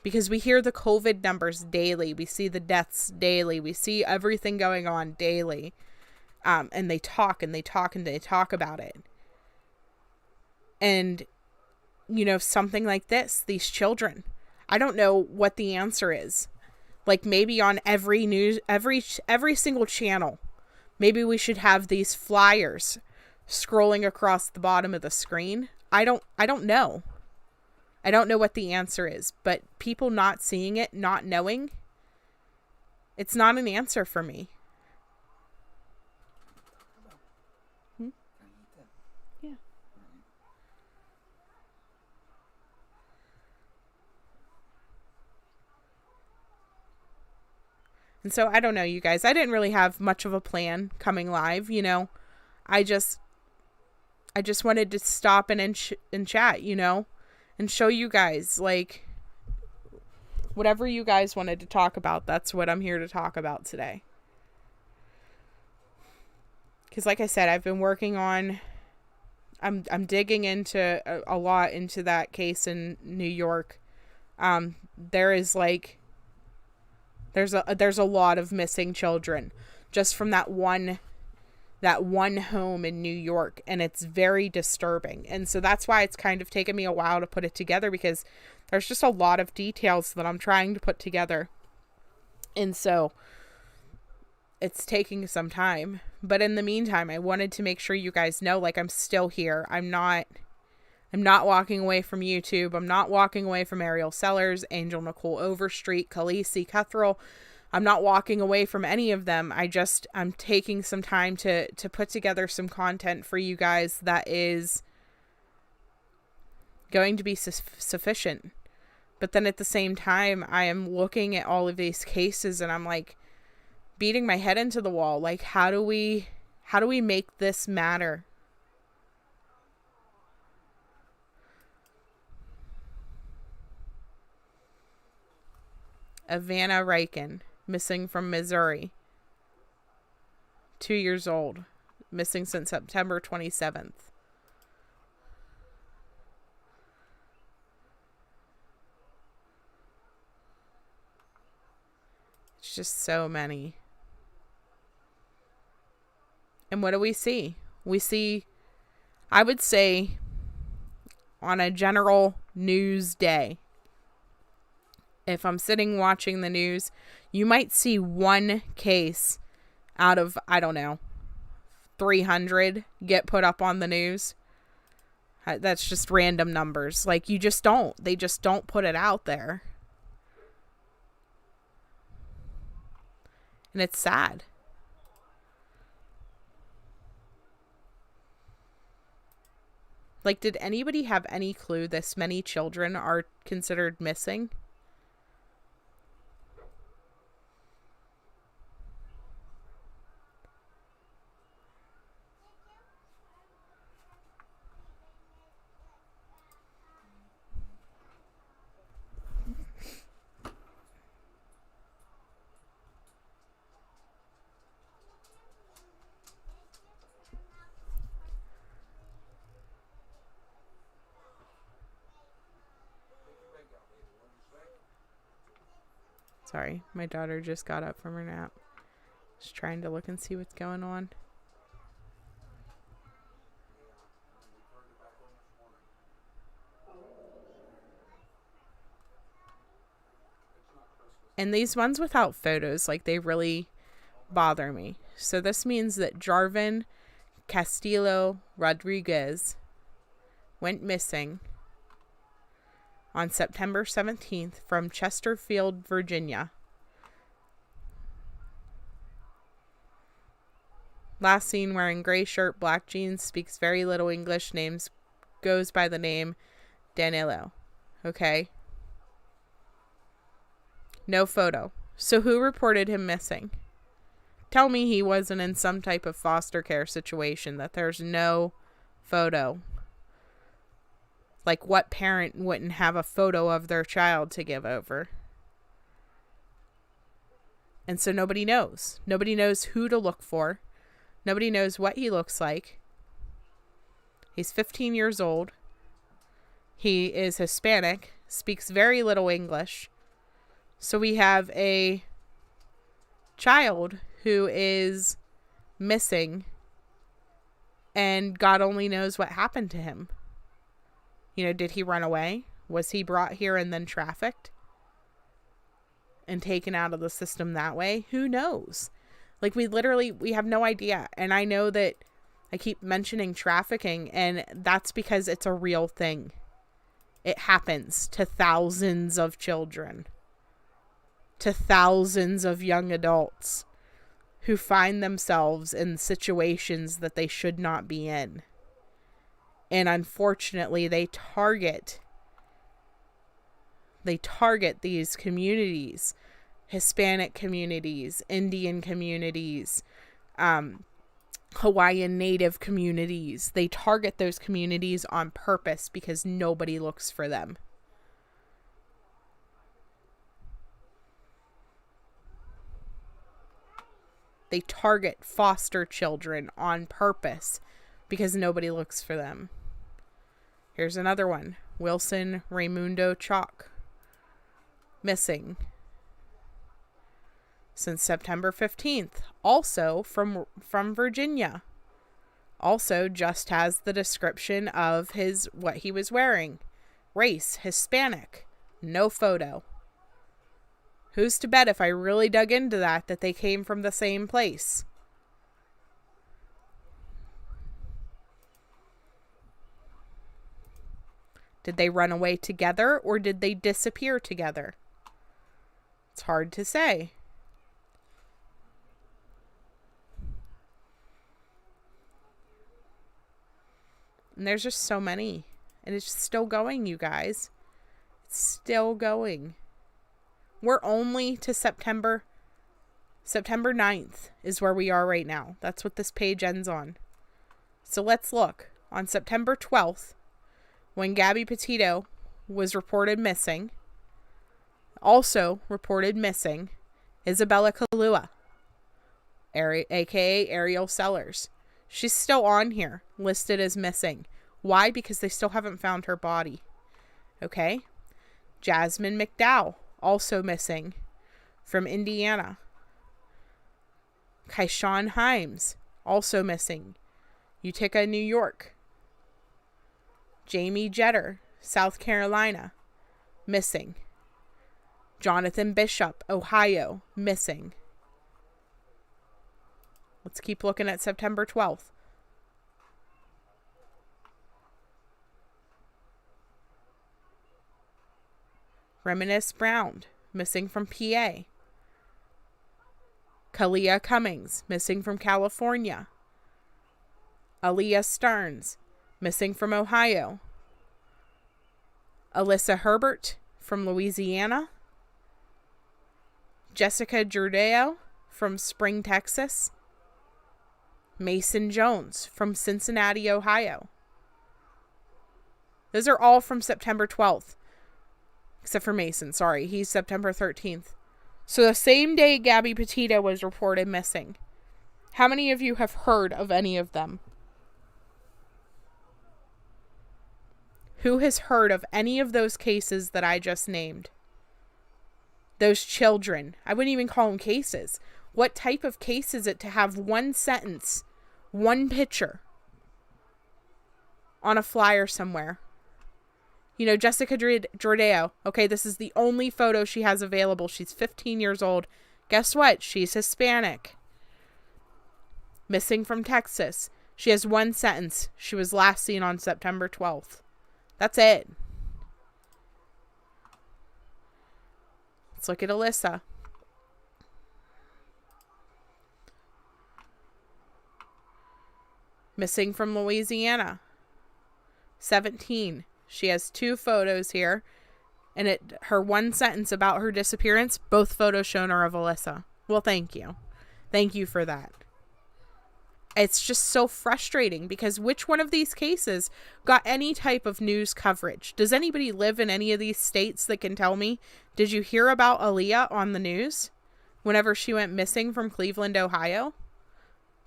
Because we hear the COVID numbers daily. We see the deaths daily. We see everything going on daily. And they talk and they talk and they talk about it. And, you know, something like this, these children, I don't know what the answer is. Like maybe on every news, every single channel, maybe we should have these flyers scrolling across the bottom of the screen. I don't know. I don't know what the answer is, but people not seeing it, not knowing, it's not an answer for me. Yeah. And so I don't know, you guys. I didn't really have much of a plan coming live, you know. I just wanted to stop and chat, you know, and show you guys, like, whatever you guys wanted to talk about. That's what I'm here to talk about today. Because like I said, I've been working on, I'm digging into a lot into that case in New York. There is like, there's a lot of missing children just from that one home in New York, and it's very disturbing. And so that's why it's kind of taken me a while to put it together, because there's just a lot of details that I'm trying to put together. And so it's taking some time, but in the meantime, I wanted to make sure you guys know, like, I'm still here. I'm not walking away from YouTube. I'm not walking away from Ariel Sellers, Angel Nicole Overstreet, Khaleesi Cuthrell. I'm not walking away from any of them. I'm taking some time to put together some content for you guys that is going to be sufficient. But then at the same time, I am looking at all of these cases and I'm like beating my head into the wall. Like, how do we make this matter? Ivana Ryken, missing from Missouri. 2 years old. Missing since September 27th. It's just so many. And what do we see? We see, I would say, on a general news day, if I'm sitting watching the news, you might see one case out of, I don't know, 300 get put up on the news. That's just random numbers. Like, they just don't put it out there. And it's sad. Like, did anybody have any clue this many children are considered missing? Sorry, my daughter just got up from her nap. Just trying to look and see what's going on. And these ones without photos, like, they really bother me. So this means that Jarvin Castillo Rodriguez went missing on September 17th from Chesterfield, Virginia. Last seen wearing gray shirt, black jeans, speaks very little English, goes by the name Danilo. Okay. No photo. So who reported him missing? Tell me he wasn't in some type of foster care situation, that there's no photo. Like, what parent wouldn't have a photo of their child to give over? And so nobody knows. Nobody knows who to look for. Nobody knows what he looks like. He's 15 years old. He is Hispanic, speaks very little English. So we have a child who is missing, and God only knows what happened to him. You know, did he run away? Was he brought here and then trafficked and taken out of the system that way? Who knows? Like, we have no idea. And I know that I keep mentioning trafficking, and that's because it's a real thing. It happens to thousands of children, to thousands of young adults who find themselves in situations that they should not be in. And unfortunately, they target these communities, Hispanic communities, Indian communities, Hawaiian Native communities. They target those communities on purpose because nobody looks for them. They target foster children on purpose because nobody looks for them. Here's another one. Wilson Raimundo Chalk. Missing since September 15th. Also from Virginia. Also just has the description of what he was wearing. Race, Hispanic. No photo. Who's to bet if I really dug into that they came from the same place? Did they run away together or did they disappear together? It's hard to say. And there's just so many. And it's still going, you guys. It's still going. We're only to September 9th is where we are right now. That's what this page ends on. So let's look. On September 12th, when Gabby Petito was reported missing, also reported missing, Isabella Kalua, aka Ariel Sellers. She's still on here, listed as missing. Why? Because they still haven't found her body. Okay? Jasmine McDowell, also missing, from Indiana. Kaishawn Himes, also missing, Utica, New York. Jamie Jetter, South Carolina, missing. Jonathan Bishop, Ohio, missing. Let's keep looking at September 12th. Reminisce Brown, missing from PA. Kalia Cummings, missing from California. Aaliyah Stearns, missing from Ohio. Alyssa Herbert from Louisiana. Jessica Jordao from Spring, Texas. Mason Jones from Cincinnati, Ohio. Those are all from September 12th. Except for Mason, sorry. He's September 13th. So the same day Gabby Petito was reported missing. How many of you have heard of any of them? Who has heard of any of those cases that I just named? Those children. I wouldn't even call them cases. What type of case is it to have one sentence, one picture on a flyer somewhere? You know, Jessica Jordao. Okay, this is the only photo she has available. She's 15 years old. Guess what? She's Hispanic. Missing from Texas. She has one sentence. She was last seen on September 12th. That's it. Let's look at Alyssa. Missing from Louisiana. 17. She has 2 photos here. And her one sentence about her disappearance, both photos shown are of Alyssa. Well, thank you. Thank you for that. It's just so frustrating because which one of these cases got any type of news coverage? Does anybody live in any of these states that can tell me? Did you hear about Aaliyah on the news whenever she went missing from Cleveland, Ohio?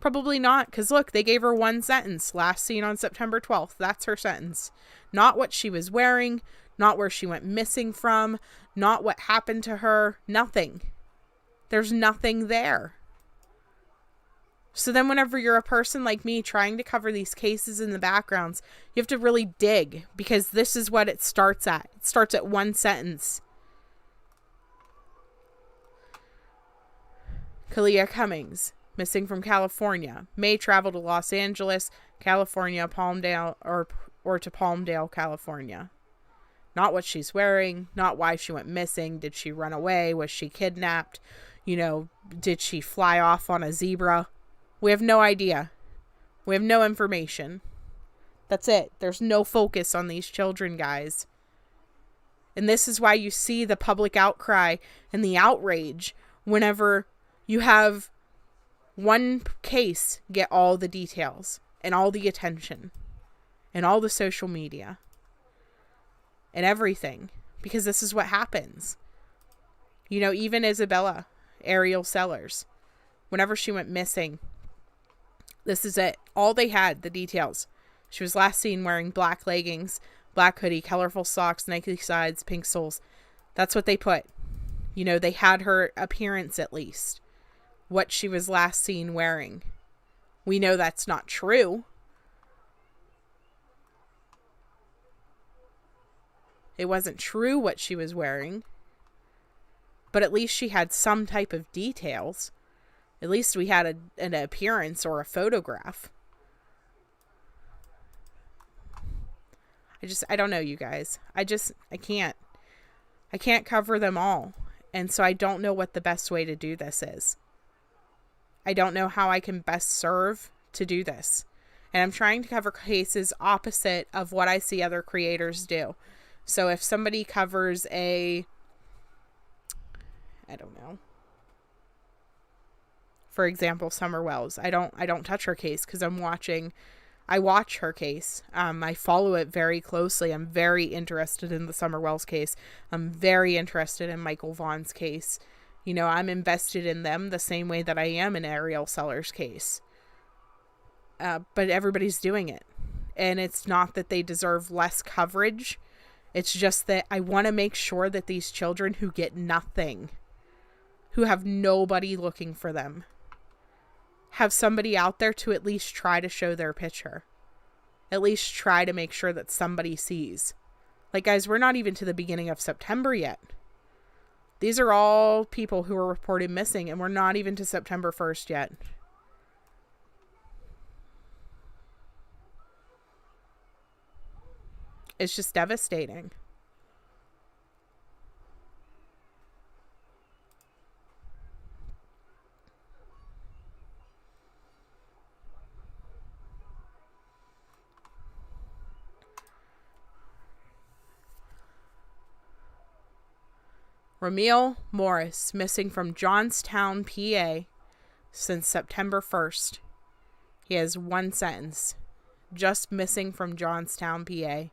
Probably not, because look, they gave her one sentence, last seen on September 12th. That's her sentence. Not what she was wearing, not where she went missing from, not what happened to her, nothing. There's nothing there. So then whenever you're a person like me trying to cover these cases in the backgrounds, you have to really dig, because this is what it starts at. It starts at one sentence. Kalia Cummings, missing from California, may travel to Los Angeles, California, Palmdale, or to Palmdale, California. Not what she's wearing, not why she went missing. Did she run away? Was she kidnapped? Did she fly off on a zebra? We have no idea. We have no information. That's it. There's no focus on these children, guys. And this is why you see the public outcry and the outrage whenever you have one case get all the details and all the attention and all the social media and everything, because this is what happens. Even Isabella, Ariel Sellers, whenever she went missing, this is it. All they had, the details. She was last seen wearing black leggings, black hoodie, colorful socks, Nike sides, pink soles. That's what they put. They had her appearance at least. What she was last seen wearing. We know that's not true. It wasn't true what she was wearing. But at least she had some type of details. At least we had an appearance or a photograph. I don't know, you guys. I can't. I can't cover them all. And so I don't know what the best way to do this is. I don't know how I can best serve to do this. And I'm trying to cover cases opposite of what I see other creators do. So if somebody covers I don't know. For example, Summer Wells. I don't touch her case because I watch her case. I follow it very closely. I'm very interested in the Summer Wells case. I'm very interested in Michael Vaughn's case. I'm invested in them the same way that I am in Ariel Sellers' case. But everybody's doing it. And it's not that they deserve less coverage. It's just that I want to make sure that these children who get nothing, who have nobody looking for them, have somebody out there to at least try to show their picture. At least try to make sure that somebody sees. Like, guys, we're not even to the beginning of September yet. These are all people who are reported missing, and we're not even to September 1st yet. It's just devastating. Ramil Morris, missing from Johnstown, PA, since September 1st. He has one sentence. Just missing from Johnstown, PA.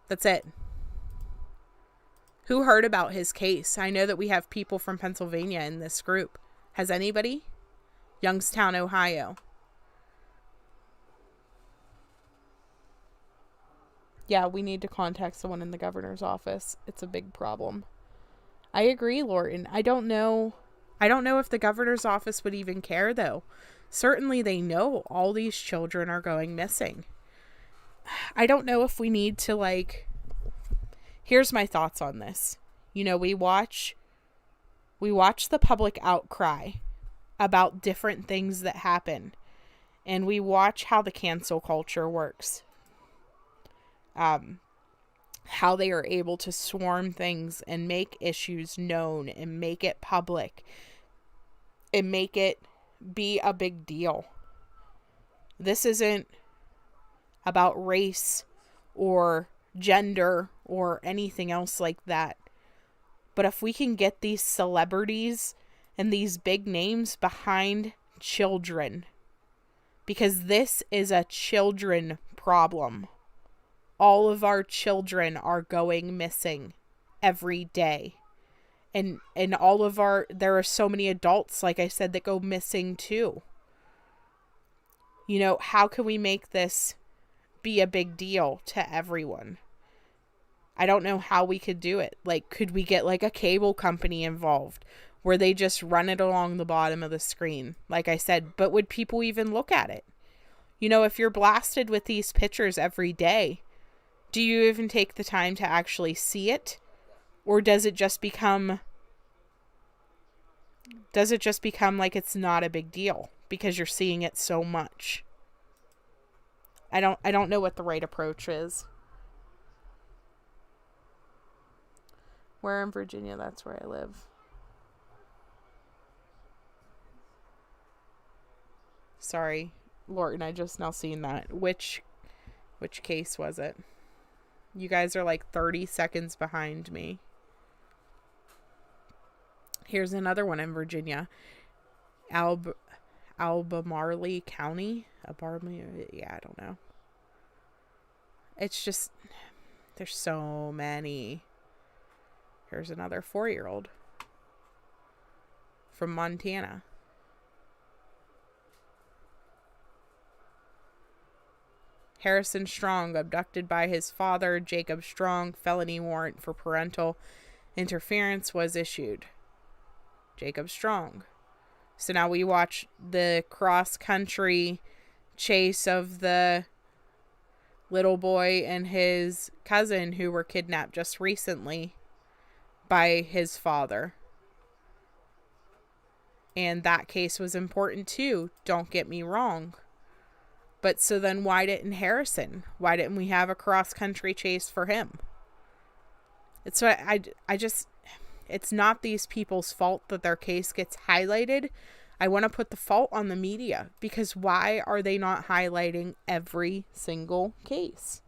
That's it. Who heard about his case? I know that we have people from Pennsylvania in this group. Has anybody? Youngstown, Ohio. Yeah, we need to contact someone in the governor's office. It's a big problem. I agree, Lorton. I don't know if the governor's office would even care, though. Certainly they know all these children are going missing. I don't know if we need to, here's my thoughts on this. We watch the public outcry about different things that happen, and we watch how the cancel culture works. How they are able to swarm things and make issues known and make it public and make it be a big deal. This isn't about race or gender or anything else like that. But if we can get these celebrities and these big names behind children, because this is a children problem. All of our children are going missing every day. And there are so many adults, like I said, that go missing too. How can we make this be a big deal to everyone? I don't know how we could do it. Like, could we get like a cable company involved where they just run it along the bottom of the screen? Like I said, but would people even look at it? You know, if you're blasted with these pictures every day, do you even take the time to actually see it? Or does it just become like it's not a big deal because you're seeing it so much? I don't know what the right approach is. Where in Virginia? That's where I live. Sorry, Lorton, I just now seen that. Which case was it? You guys are like 30 seconds behind me. Here's another one in Virginia. Albemarle County. Yeah, I don't know. It's just, there's so many. Here's another 4-year-old from Montana. Harrison Strong, abducted by his father, Jacob Strong. Felony warrant for parental interference was issued. Jacob Strong. So now we watch the cross-country chase of the little boy and his cousin who were kidnapped just recently by his father. And that case was important too, don't get me wrong. But so then why didn't Harrison? Why didn't we have a cross-country chase for him? It's what I just, it's not these people's fault that their case gets highlighted. I want to put the fault on the media, because why are they not highlighting every single case?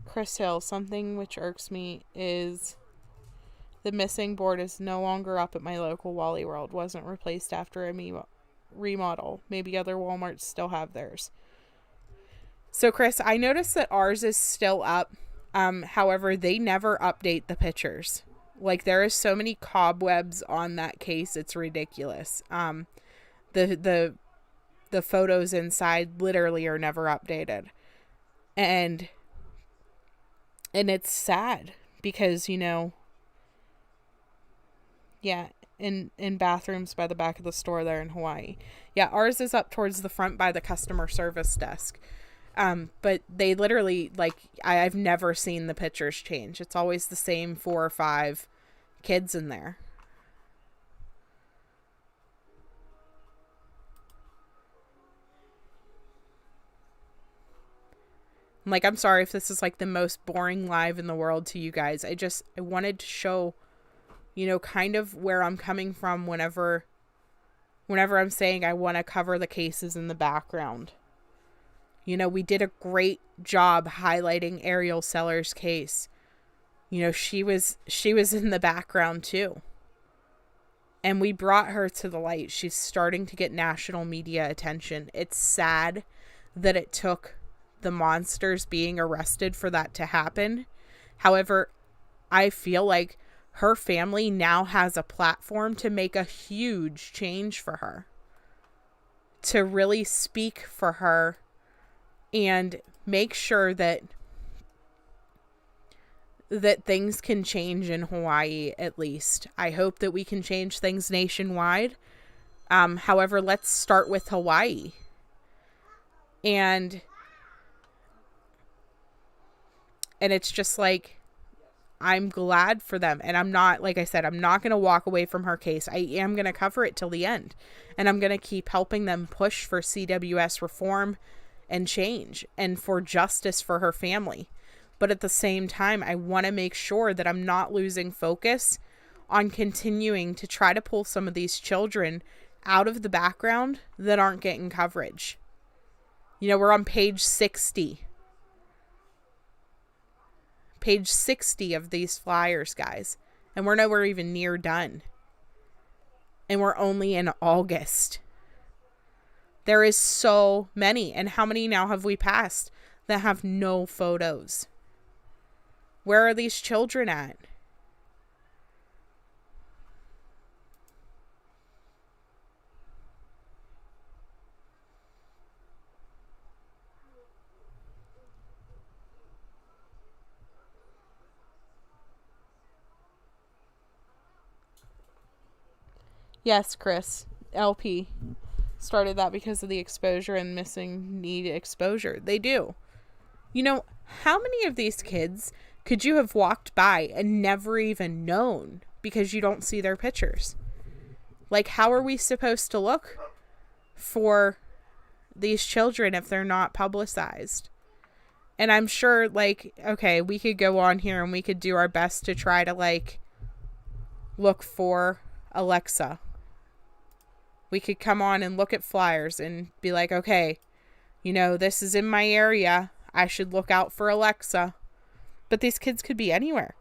Chris Hill, something which irks me is the missing board is no longer up at my local Wally World. Wasn't replaced after a remodel. Maybe other Walmarts still have theirs. So Chris, I noticed that ours is still up. However, they never update the pictures. Like, there is so many cobwebs on that case, it's ridiculous. The photos inside literally are never updated. And it's sad because, you know, yeah, in bathrooms by the back of the store there in Hawaii. Yeah, ours is up towards the front by the customer service desk. But they literally, like, I've never seen the pictures change. It's always the same 4 or 5 kids in there. Like, I'm sorry if this is like the most boring live in the world to you guys. I wanted to show, you know, kind of where I'm coming from whenever I'm saying I want to cover the cases in the background. You know, we did a great job highlighting Ariel Sellers' case. You know, she was in the background too. And we brought her to the light. She's starting to get national media attention. It's sad that it took the monsters being arrested for that to happen. However, I feel like her family now has a platform to make a huge change for her. To really speak for her and make sure that things can change in Hawaii, at least. I hope that we can change things nationwide. However, let's start with Hawaii. And it's just like, I'm glad for them. And I'm not, like I said, I'm not going to walk away from her case. I am going to cover it till the end. And I'm going to keep helping them push for CWS reform and change and for justice for her family. But at the same time, I want to make sure that I'm not losing focus on continuing to try to pull some of these children out of the background that aren't getting coverage. You know, we're on page 60. Page 60 of these flyers, guys. And we're nowhere even near done. And we're only in August. There is so many. And how many now have we passed that have no photos? Where are these children at? Yes, Chris. LP started that because of the exposure and missing need exposure. They do. You know, how many of these kids could you have walked by and never even known because you don't see their pictures? Like, how are we supposed to look for these children if they're not publicized? And I'm sure, like, okay, we could go on here and we could do our best to try to, like, look for Alexa. We could come on and look at flyers and be like, okay, you know, this is in my area. I should look out for Alexa. But these kids could be anywhere.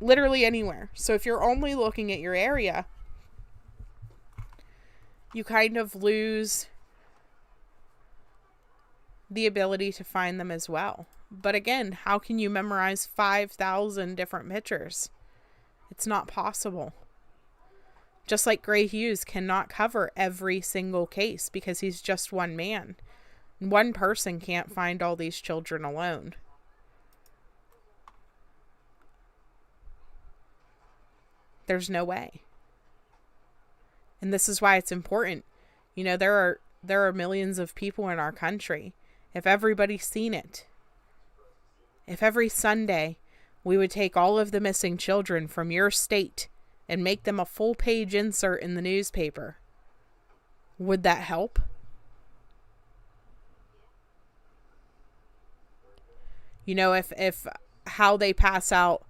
Literally anywhere. So if you're only looking at your area, you kind of lose the ability to find them as well. But again, how can you memorize 5,000 different pictures? It's not possible. Just like Gray Hughes cannot cover every single case because he's just one man. One person can't find all these children alone. There's no way. And this is why it's important. You know, there are millions of people in our country. If everybody's seen it, if every Sunday we would take all of the missing children from your state and make them a full page insert in the newspaper, would that help? You know, if how they pass out,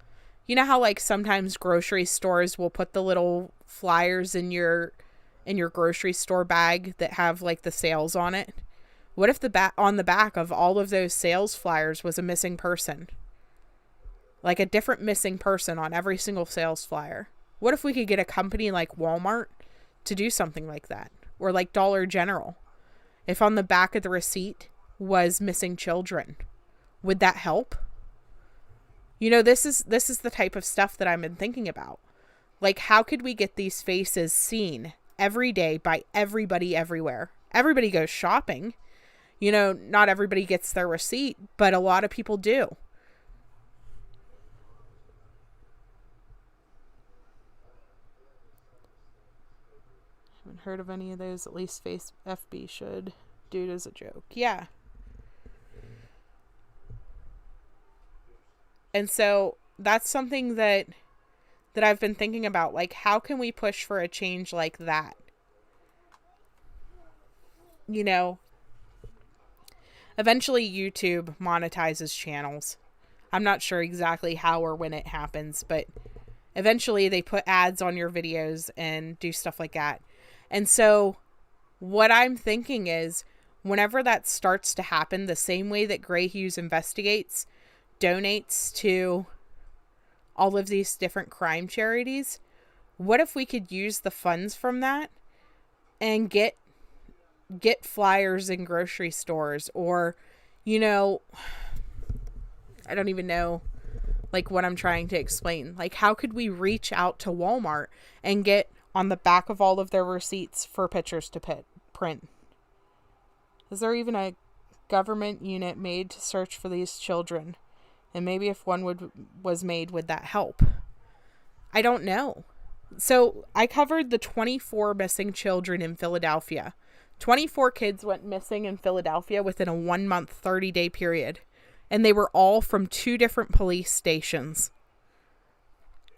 you know how like sometimes grocery stores will put the little flyers in your grocery store bag that have like the sales on it? What if on the back of all of those sales flyers was a missing person? Like a different missing person on every single sales flyer. What if we could get a company like Walmart to do something like that? Or like Dollar General. If on the back of the receipt was missing children, would that help? You know, this is the type of stuff that I've been thinking about. Like, how could we get these faces seen every day by everybody everywhere? Everybody goes shopping. You know, not everybody gets their receipt, but a lot of people do. Haven't heard of any of those. At least FB should do it as a joke. Yeah. And so that's something that I've been thinking about. Like, how can we push for a change like that? You know, eventually YouTube monetizes channels. I'm not sure exactly how or when it happens, but eventually they put ads on your videos and do stuff like that. And so what I'm thinking is, whenever that starts to happen, the same way that Gray Hughes Investigates donates to all of these different crime charities, what if we could use the funds from that and get flyers in grocery stores? Or, you know, I don't even know like what I'm trying to explain. Like, how could we reach out to Walmart and get on the back of all of their receipts for pictures to print? Is there even a government unit made to search for these children? And maybe if one was made, would that help? I don't know. So I covered the 24 missing children in Philadelphia. 24 kids went missing in Philadelphia within a 1-month, 30-day period. And they were all from 2 different police stations.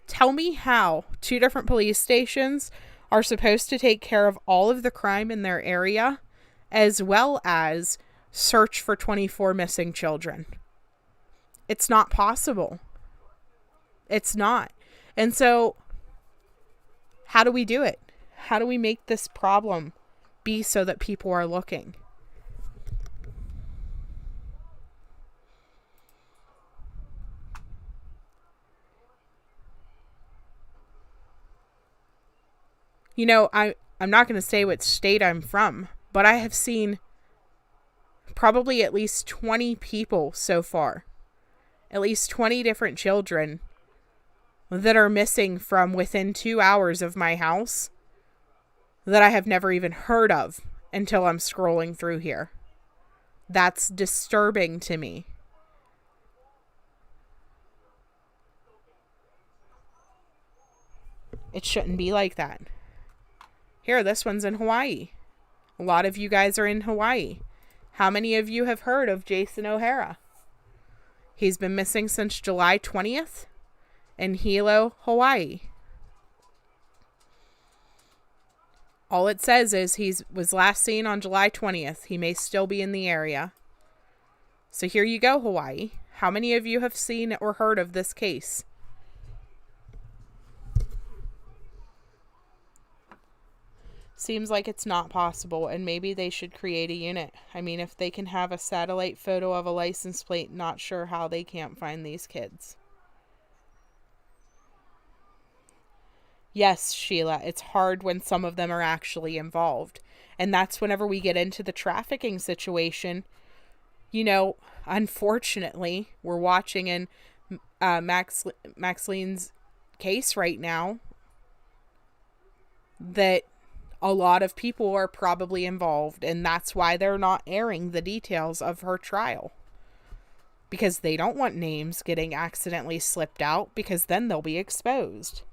Tell me how 2 different police stations are supposed to take care of all of the crime in their area, as well as search for 24 missing children. It's not possible. It's not. And so, how do we do it? How do we make this problem be so that people are looking? You know, I'm not going to say what state I'm from, but I have seen probably at least 20 people so far. At least 20 different children that are missing from within 2 hours of my house that I have never even heard of until I'm scrolling through here. That's disturbing to me. It shouldn't be like that. Here, this one's in Hawaii. A lot of you guys are in Hawaii. How many of you have heard of Jason O'Hara? He's been missing since July 20th in Hilo, Hawaii. All it says is he was last seen on July 20th. He may still be in the area. So here you go, Hawaii. How many of you have seen or heard of this case? Seems like it's not possible, and maybe they should create a unit. I mean, if they can have a satellite photo of a license plate, not sure how they can't find these kids. Yes, Sheila, it's hard when some of them are actually involved. And that's whenever we get into the trafficking situation. You know, unfortunately, we're watching in Maxline's case right now that a lot of people are probably involved, and that's why they're not airing the details of her trial. Because they don't want names getting accidentally slipped out, because then they'll be exposed.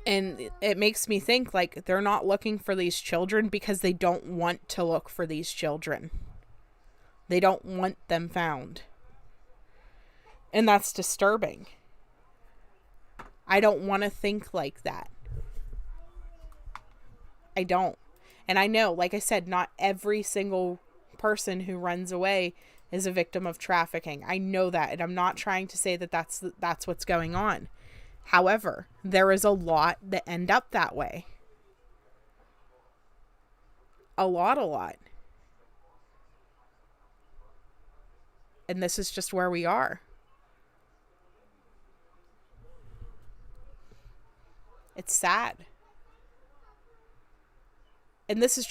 And it makes me think, like, they're not looking for these children because they don't want to look for these children. They don't want them found. And that's disturbing. I don't want to think like that. I don't. And I know, like I said, not every single person who runs away is a victim of trafficking. I know that, and I'm not trying to say that that's what's going on. However, there is a lot that end up that way. A lot. And this is just where we are. It's sad. And this is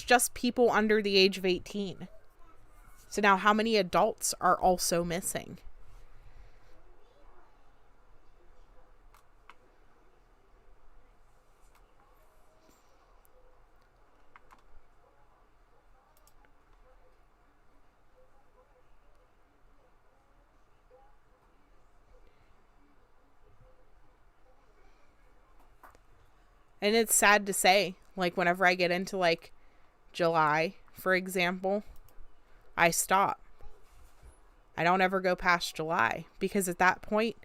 just people under the age of 18. So now how many adults are also missing? And it's sad to say, like, whenever I get into, like, July, for example, I stop. I don't ever go past July, because at that point,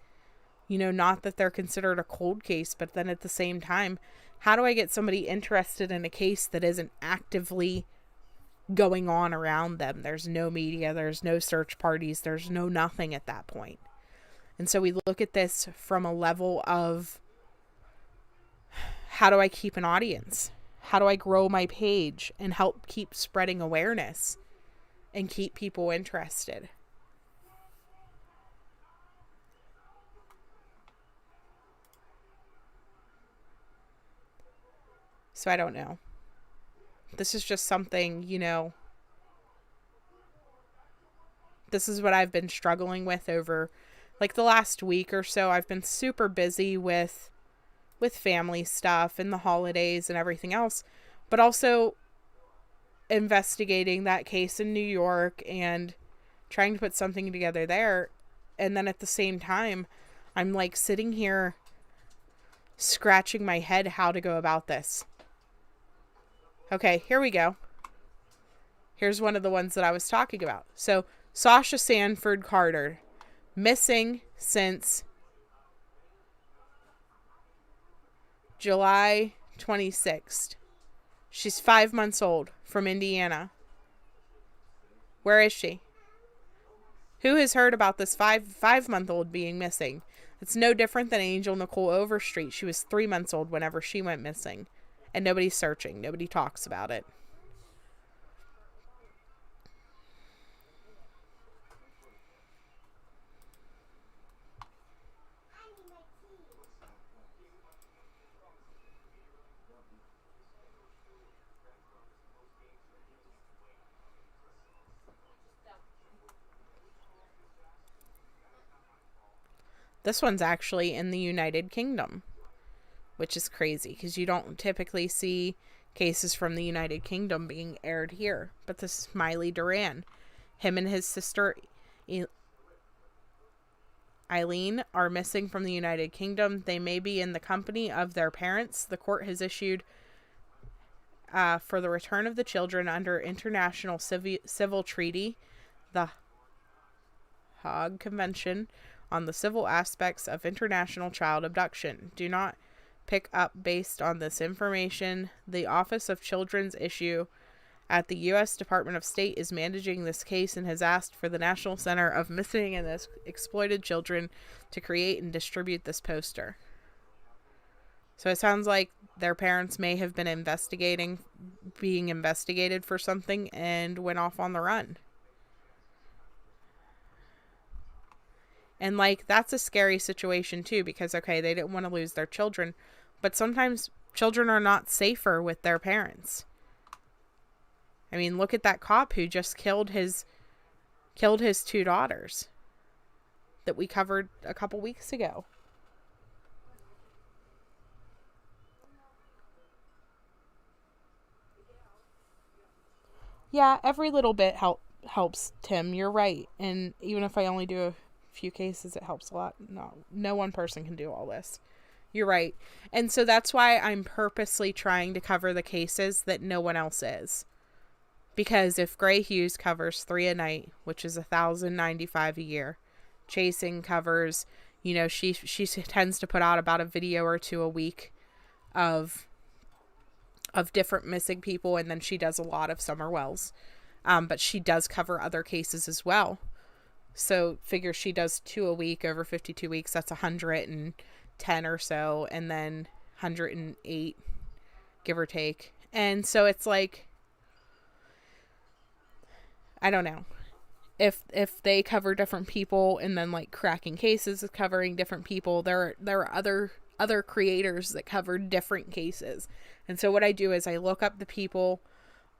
you know, not that they're considered a cold case, but then at the same time, how do I get somebody interested in a case that isn't actively going on around them? There's no media, there's no search parties, there's no nothing at that point. And so we look at this from a level of, how do I keep an audience? How do I grow my page and help keep spreading awareness and keep people interested? So I don't know. This is just something, you know, this is what I've been struggling with over like the last week or so. I've been super busy with family stuff and the holidays and everything else, but also investigating that case in New York and trying to put something together there. And then at the same time, I'm like sitting here scratching my head how to go about this. Okay, here we go. Here's one of the ones that I was talking about. So Sasha Sanford Carter, missing since July 26th. She's 5 months old, from Indiana. Where is she? Who has heard about this five-month-old being missing? It's no different than Angel Nicole Overstreet. She was 3 months old whenever she went missing. And nobody's searching. Nobody talks about it. This one's actually in the United Kingdom, which is crazy because you don't typically see cases from the United Kingdom being aired here. But this is Smiley Duran. Him and his sister Eileen are missing from the United Kingdom. They may be in the company of their parents. The court has issued for the return of the children under international civil treaty, the Hague Convention on the Civil Aspects of International Child Abduction. Do not pick up based on this information. The Office of Children's Issue at the U.S. Department of State is managing this case and has asked for the National Center of Missing and Exploited Children to create and distribute this poster. So it sounds like their parents may have been being investigated for something and went off on the run. And like, that's a scary situation too, because okay, they didn't want to lose their children, but sometimes children are not safer with their parents. I mean, look at that cop who just killed his 2 daughters that we covered a couple weeks ago. Yeah, every little bit helps, Tim. You're right. And even if I only do a few cases, it helps a lot. No one person can do all this. You're right. And so that's why I'm purposely trying to cover the cases that no one else is. Because if Gray Hughes covers 3 a night, which is $1,095 a year, Chasing covers, you know, she tends to put out about a video or 2 a week of different missing people, and then she does a lot of Summer Wells. But she does cover other cases as well. So figure she does 2 a week over 52 weeks. That's 110 or so, and then 108, give or take. And so it's like, I don't know. If they cover different people, and then like Cracking Cases is covering different people, there are other creators that cover different cases. And so what I do is I look up the people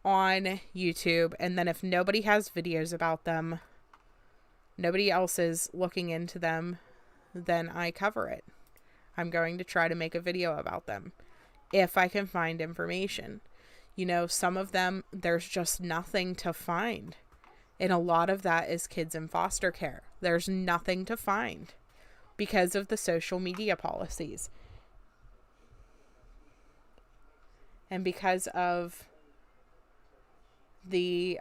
on YouTube, and then if nobody has videos about them, nobody else is looking into them, then I cover it. I'm going to try to make a video about them if I can find information. You know, some of them, there's just nothing to find. And a lot of that is kids in foster care. There's nothing to find because of the social media policies. And because of the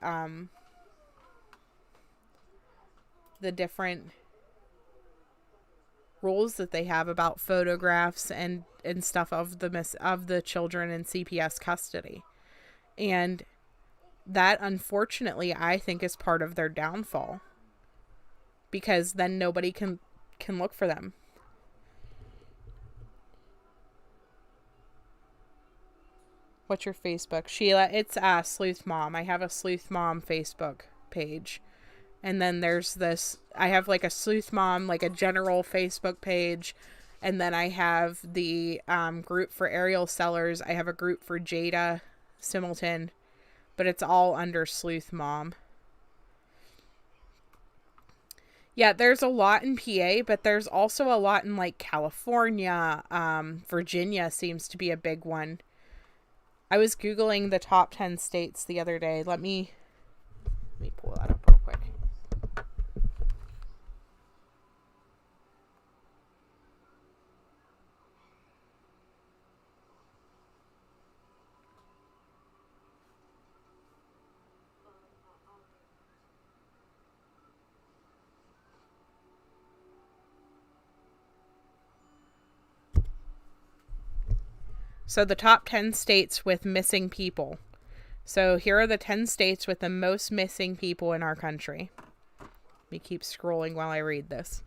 different rules that they have about photographs and stuff of the children in CPS custody. And that, unfortunately, I think is part of their downfall, because then nobody can look for them. What's your Facebook? Sheila, it's Sleuth Mom. I have a Sleuth Mom Facebook page. And then there's this, I have like a Sleuth Mom, like a general Facebook page. And then I have the group for Ariel Sellers. I have a group for Jada Similton. But it's all under Sleuth Mom. Yeah, there's a lot in PA, but there's also a lot in like California. Virginia seems to be a big one. I was Googling the top 10 states the other day. Let me pull that up real quick. So the top 10 states with missing people. So here are the 10 states with the most missing people in our country. Let me keep scrolling while I read this.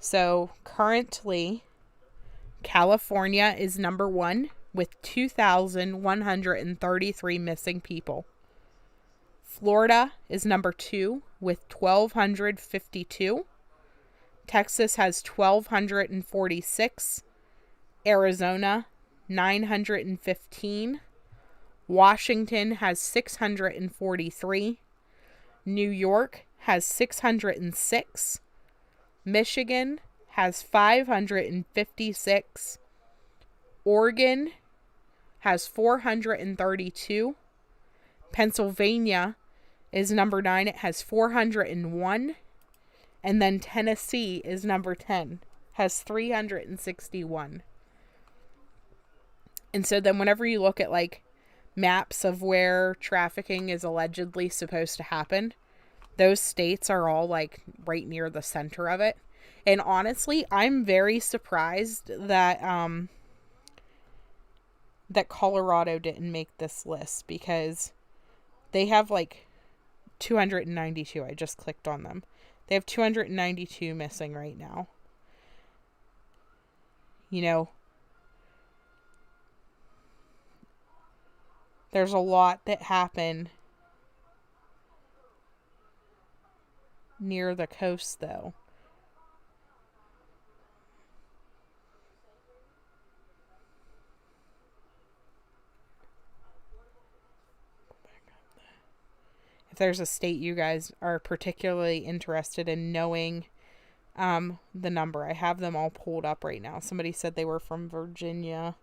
So currently, California is number 1 with 2,133 missing people. Florida is number 2 with 1,252. Texas has 1,246. Arizona 915. Washington has 643. New York has 606. Michigan has 556. Oregon has 432. Pennsylvania is number 9. It has 401. And then Tennessee is number 10, has 361. And so then whenever you look at like maps of where trafficking is allegedly supposed to happen, those states are all like right near the center of it. And honestly, I'm very surprised that that Colorado didn't make this list, because they have like 292. I just clicked on them. They have 292 missing right now. You know, there's a lot that happen near the coast, though. If there's a state you guys are particularly interested in knowing the number, I have them all pulled up right now. Somebody said they were from Virginia.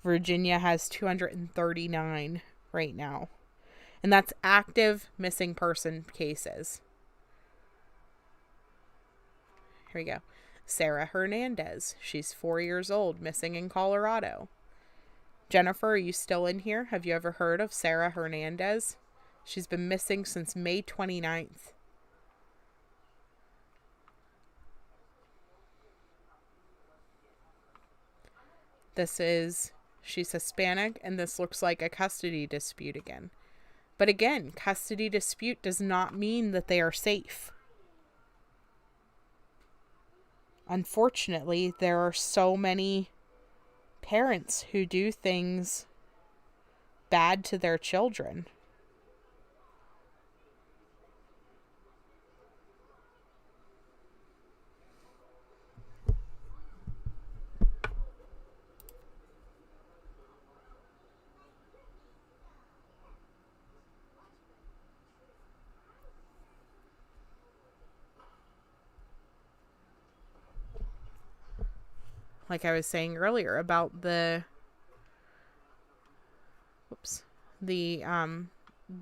Virginia has 239 right now. And that's active missing person cases. Here we go. Sarah Hernandez. She's 4 years old, missing in Colorado. Jennifer, are you still in here? Have you ever heard of Sarah Hernandez? She's been missing since May 29th. She's Hispanic, and this looks like a custody dispute again. But again, custody dispute does not mean that they are safe. Unfortunately, there are so many parents who do things bad to their children. Like I was saying earlier about the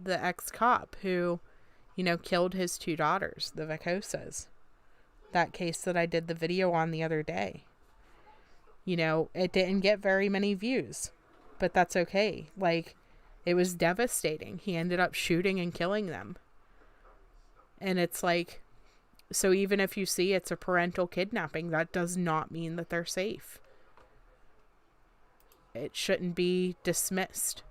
ex-cop who, you know, killed his 2 daughters, the Vicosas. That case that I did the video on the other day. You know, it didn't get very many views, but that's okay. Like, it was devastating. He ended up shooting and killing them. And it's like, so even if you see it's a parental kidnapping, that does not mean that they're safe. It shouldn't be dismissed.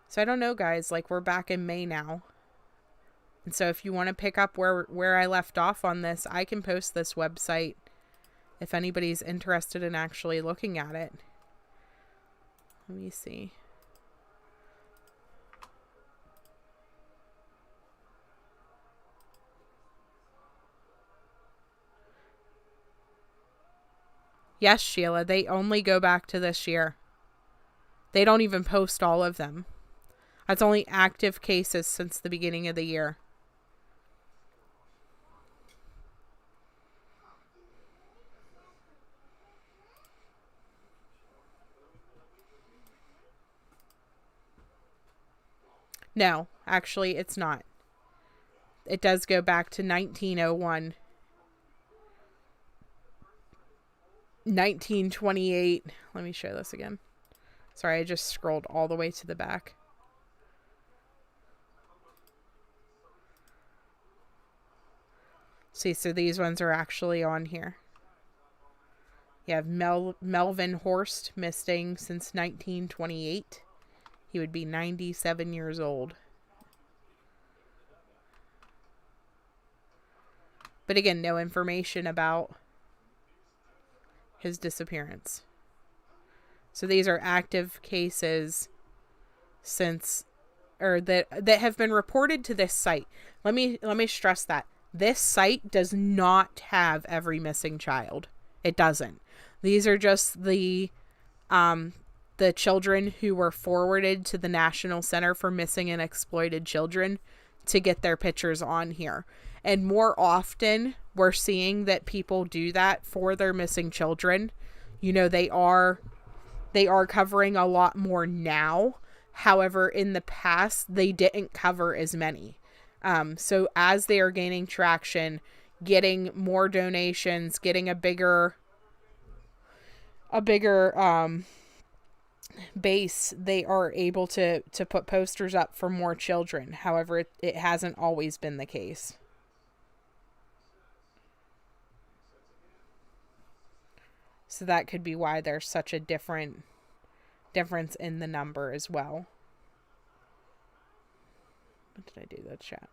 So I don't know, guys, like, we're back in May now. And so if you want to pick up where I left off on this, I can post this website if anybody's interested in actually looking at it. Let me see. Yes, Sheila, they only go back to this year. They don't even post all of them. That's only active cases since the beginning of the year. No, actually, it's not. It does go back to 1901. 1928. Let me show this again. Sorry, I just scrolled all the way to the back. See, so these ones are actually on here. You have Melvin Horst missing since 1928. He would be 97 years old. But again, no information about his disappearance. So these are active cases that have been reported to this site. Let me stress that. This site does not have every missing child. It doesn't. These are just the children who were forwarded to the National Center for Missing and Exploited Children to get their pictures on here. And more often, we're seeing that people do that for their missing children. You know, they are covering a lot more now. However, in the past, they didn't cover as many. So as they are gaining traction, getting more donations, getting a bigger base, they are able to put posters up for more children. However, it hasn't always been the case. So that could be why there's such a difference in the number as well. What did I do to the chat?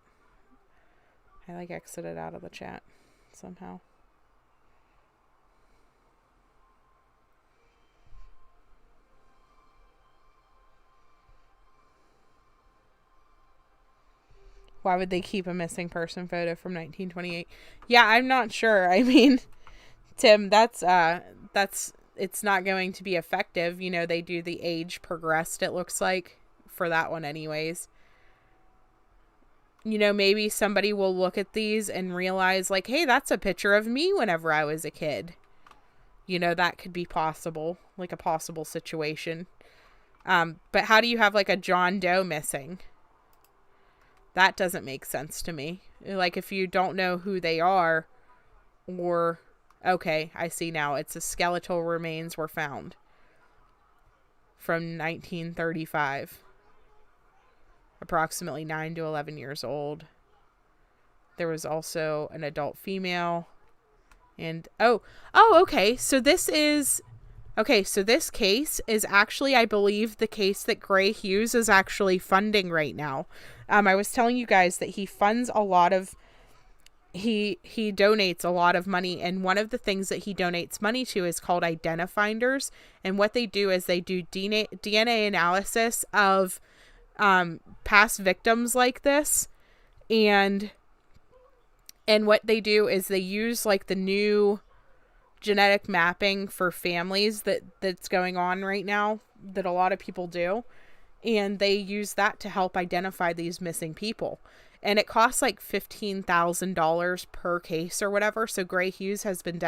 I like exited out of the chat somehow. Why would they keep a missing person photo from 1928? Yeah, I'm not sure. I mean, Tim, that's it's not going to be effective. You know, they do the age progressed, it looks like, for that one anyways. You know, maybe somebody will look at these and realize, like, hey, that's a picture of me whenever I was a kid. You know, that could be possible, like a possible situation. But how do you have like a John Doe missing? That doesn't make sense to me. Like, if you don't know who they are, or, okay, I see now. It's a skeletal remains were found from 1935. Approximately 9 to 11 years old. There was also an adult female. And, okay. So this case is actually, I believe, the case that Gray Hughes is actually funding right now. I was telling you guys that he funds a lot of, he donates a lot of money. And one of the things that he donates money to is called Identifinders. And what they do is they do DNA analysis of past victims like this. And what they do is they use like the new genetic mapping for families that's going on right now, that a lot of people do, and they use that to help identify these missing people. And it costs like $15,000 per case or whatever. So Gray Hughes has been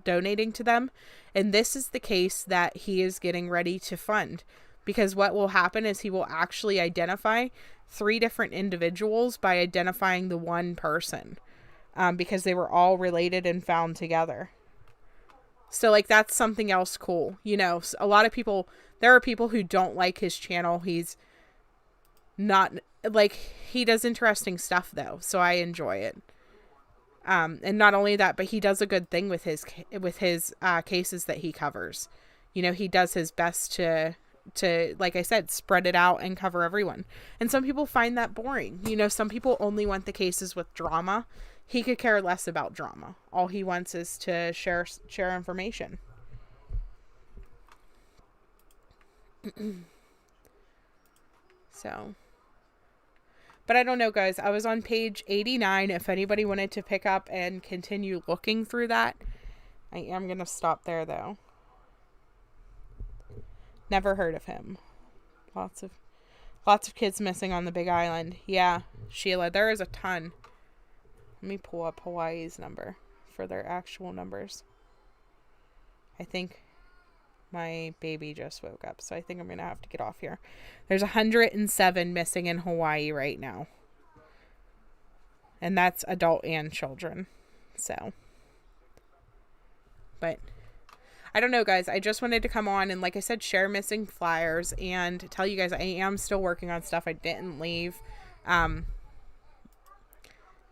donating to them, and this is the case that he is getting ready to fund, because what will happen is he will actually identify 3 different individuals by identifying the one person, because they were all related and found together. So, like, that's something else cool. You know, a lot of people, there are people who don't like his channel. He's not, like, he does interesting stuff, though. So I enjoy it. And not only that, but he does a good thing with his cases that he covers. You know, he does his best to, like I said, spread it out and cover everyone. And some people find that boring. You know, some people only want the cases with drama. He could care less about drama. All he wants is to share information. So, but I don't know, guys. I was on page 89. If anybody wanted to pick up and continue looking through that, I am going to stop there, though. Never heard of him. Lots of kids missing on the Big Island. Yeah, Sheila, there is a ton. Let me pull up Hawaii's number for their actual numbers. I think my baby just woke up, so I think I'm going to have to get off here. There's 107 missing in Hawaii right now. And that's adult and children. So. But I don't know, guys. I just wanted to come on and, like I said, share missing flyers and tell you guys I am still working on stuff. I didn't leave.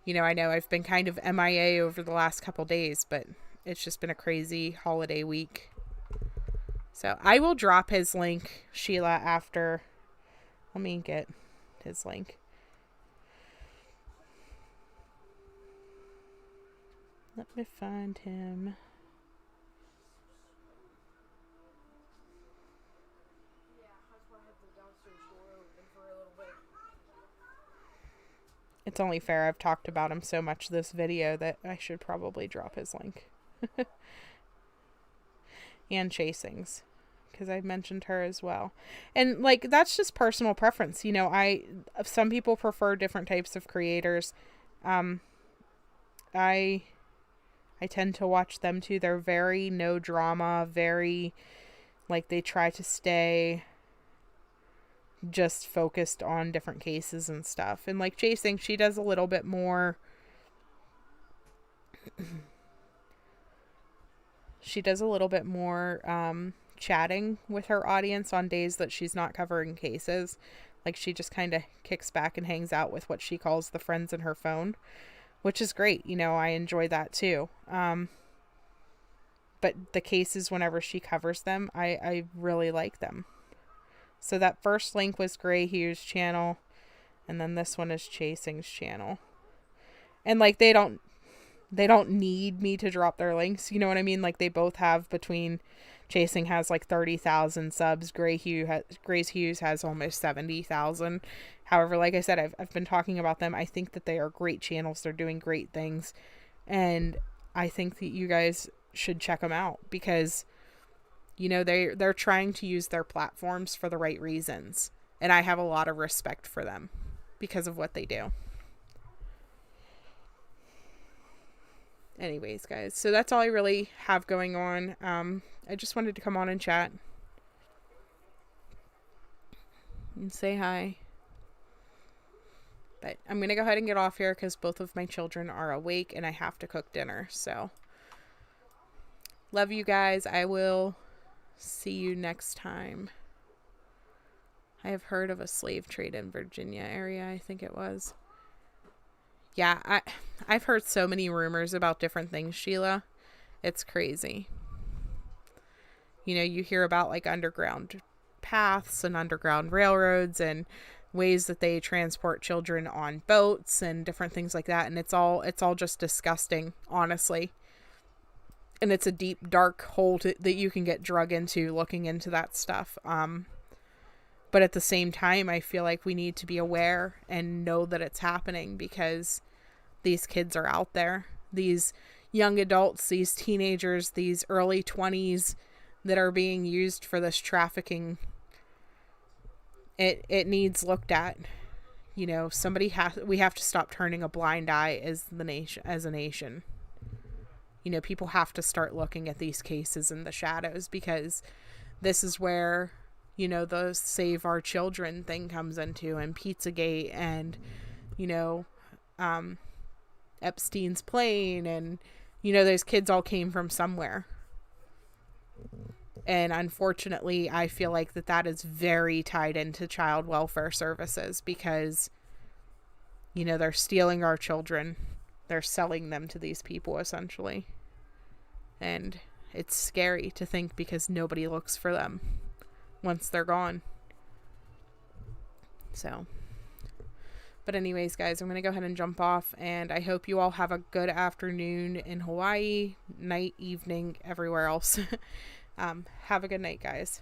You know, I know I've been kind of MIA over the last couple days, but it's just been a crazy holiday week. So I will drop his link, Sheila, after. Let me get his link. Let me find him. It's only fair. I've talked about him so much this video that I should probably drop his link. And Chasings, because I mentioned her as well. And, like, that's just personal preference. You know, some people prefer different types of creators. I tend to watch them too. They're very no drama, very, like, they try to stay just focused on different cases and stuff. And like Chasing, she does a little bit more. She does a little bit more chatting with her audience on days that she's not covering cases. Like she just kind of kicks back and hangs out with what she calls the friends in her phone, which is great. You know, I enjoy that too. But the cases, whenever she covers them, I really like them. So that first link was Gray Hugh's channel, and then this one is Chasing's channel. And like they don't need me to drop their links, you know what I mean? Like they both have between, Chasing has like 30,000 subs, Gray Hughes has almost 70,000. However, like I said, I've been talking about them. I think that they are great channels. They're doing great things, and I think that you guys should check them out because, you know, they're trying to use their platforms for the right reasons, and I have a lot of respect for them because of what they do. Anyways, guys, so that's all I really have going on. I just wanted to come on and chat and say hi. But I'm going to go ahead and get off here because both of my children are awake and I have to cook dinner. So, love you guys. I will see you next time. I have heard of a slave trade in Virginia area, I think it was. Yeah, I've heard so many rumors about different things, Sheila. It's crazy. You know, you hear about like underground paths and underground railroads and ways that they transport children on boats and different things like that, and it's all just disgusting, honestly. And it's a deep, dark hole that you can get drug into looking into that stuff. But at the same time, I feel like we need to be aware and know that it's happening because these kids are out there. These young adults, these teenagers, these early 20s that are being used for this trafficking. It needs looked at. You know, we have to stop turning a blind eye as a nation. You know, people have to start looking at these cases in the shadows because this is where, you know, the Save Our Children thing comes into, and Pizzagate, and, you know, Epstein's plane, and, you know, those kids all came from somewhere. And unfortunately, I feel like that is very tied into child welfare services because, you know, they're stealing our children. They're selling them to these people, essentially. And it's scary to think because nobody looks for them once they're gone. So, but anyways, guys, I'm going to go ahead and jump off, and I hope you all have a good afternoon in Hawaii, night, evening, everywhere else. Have a good night, guys.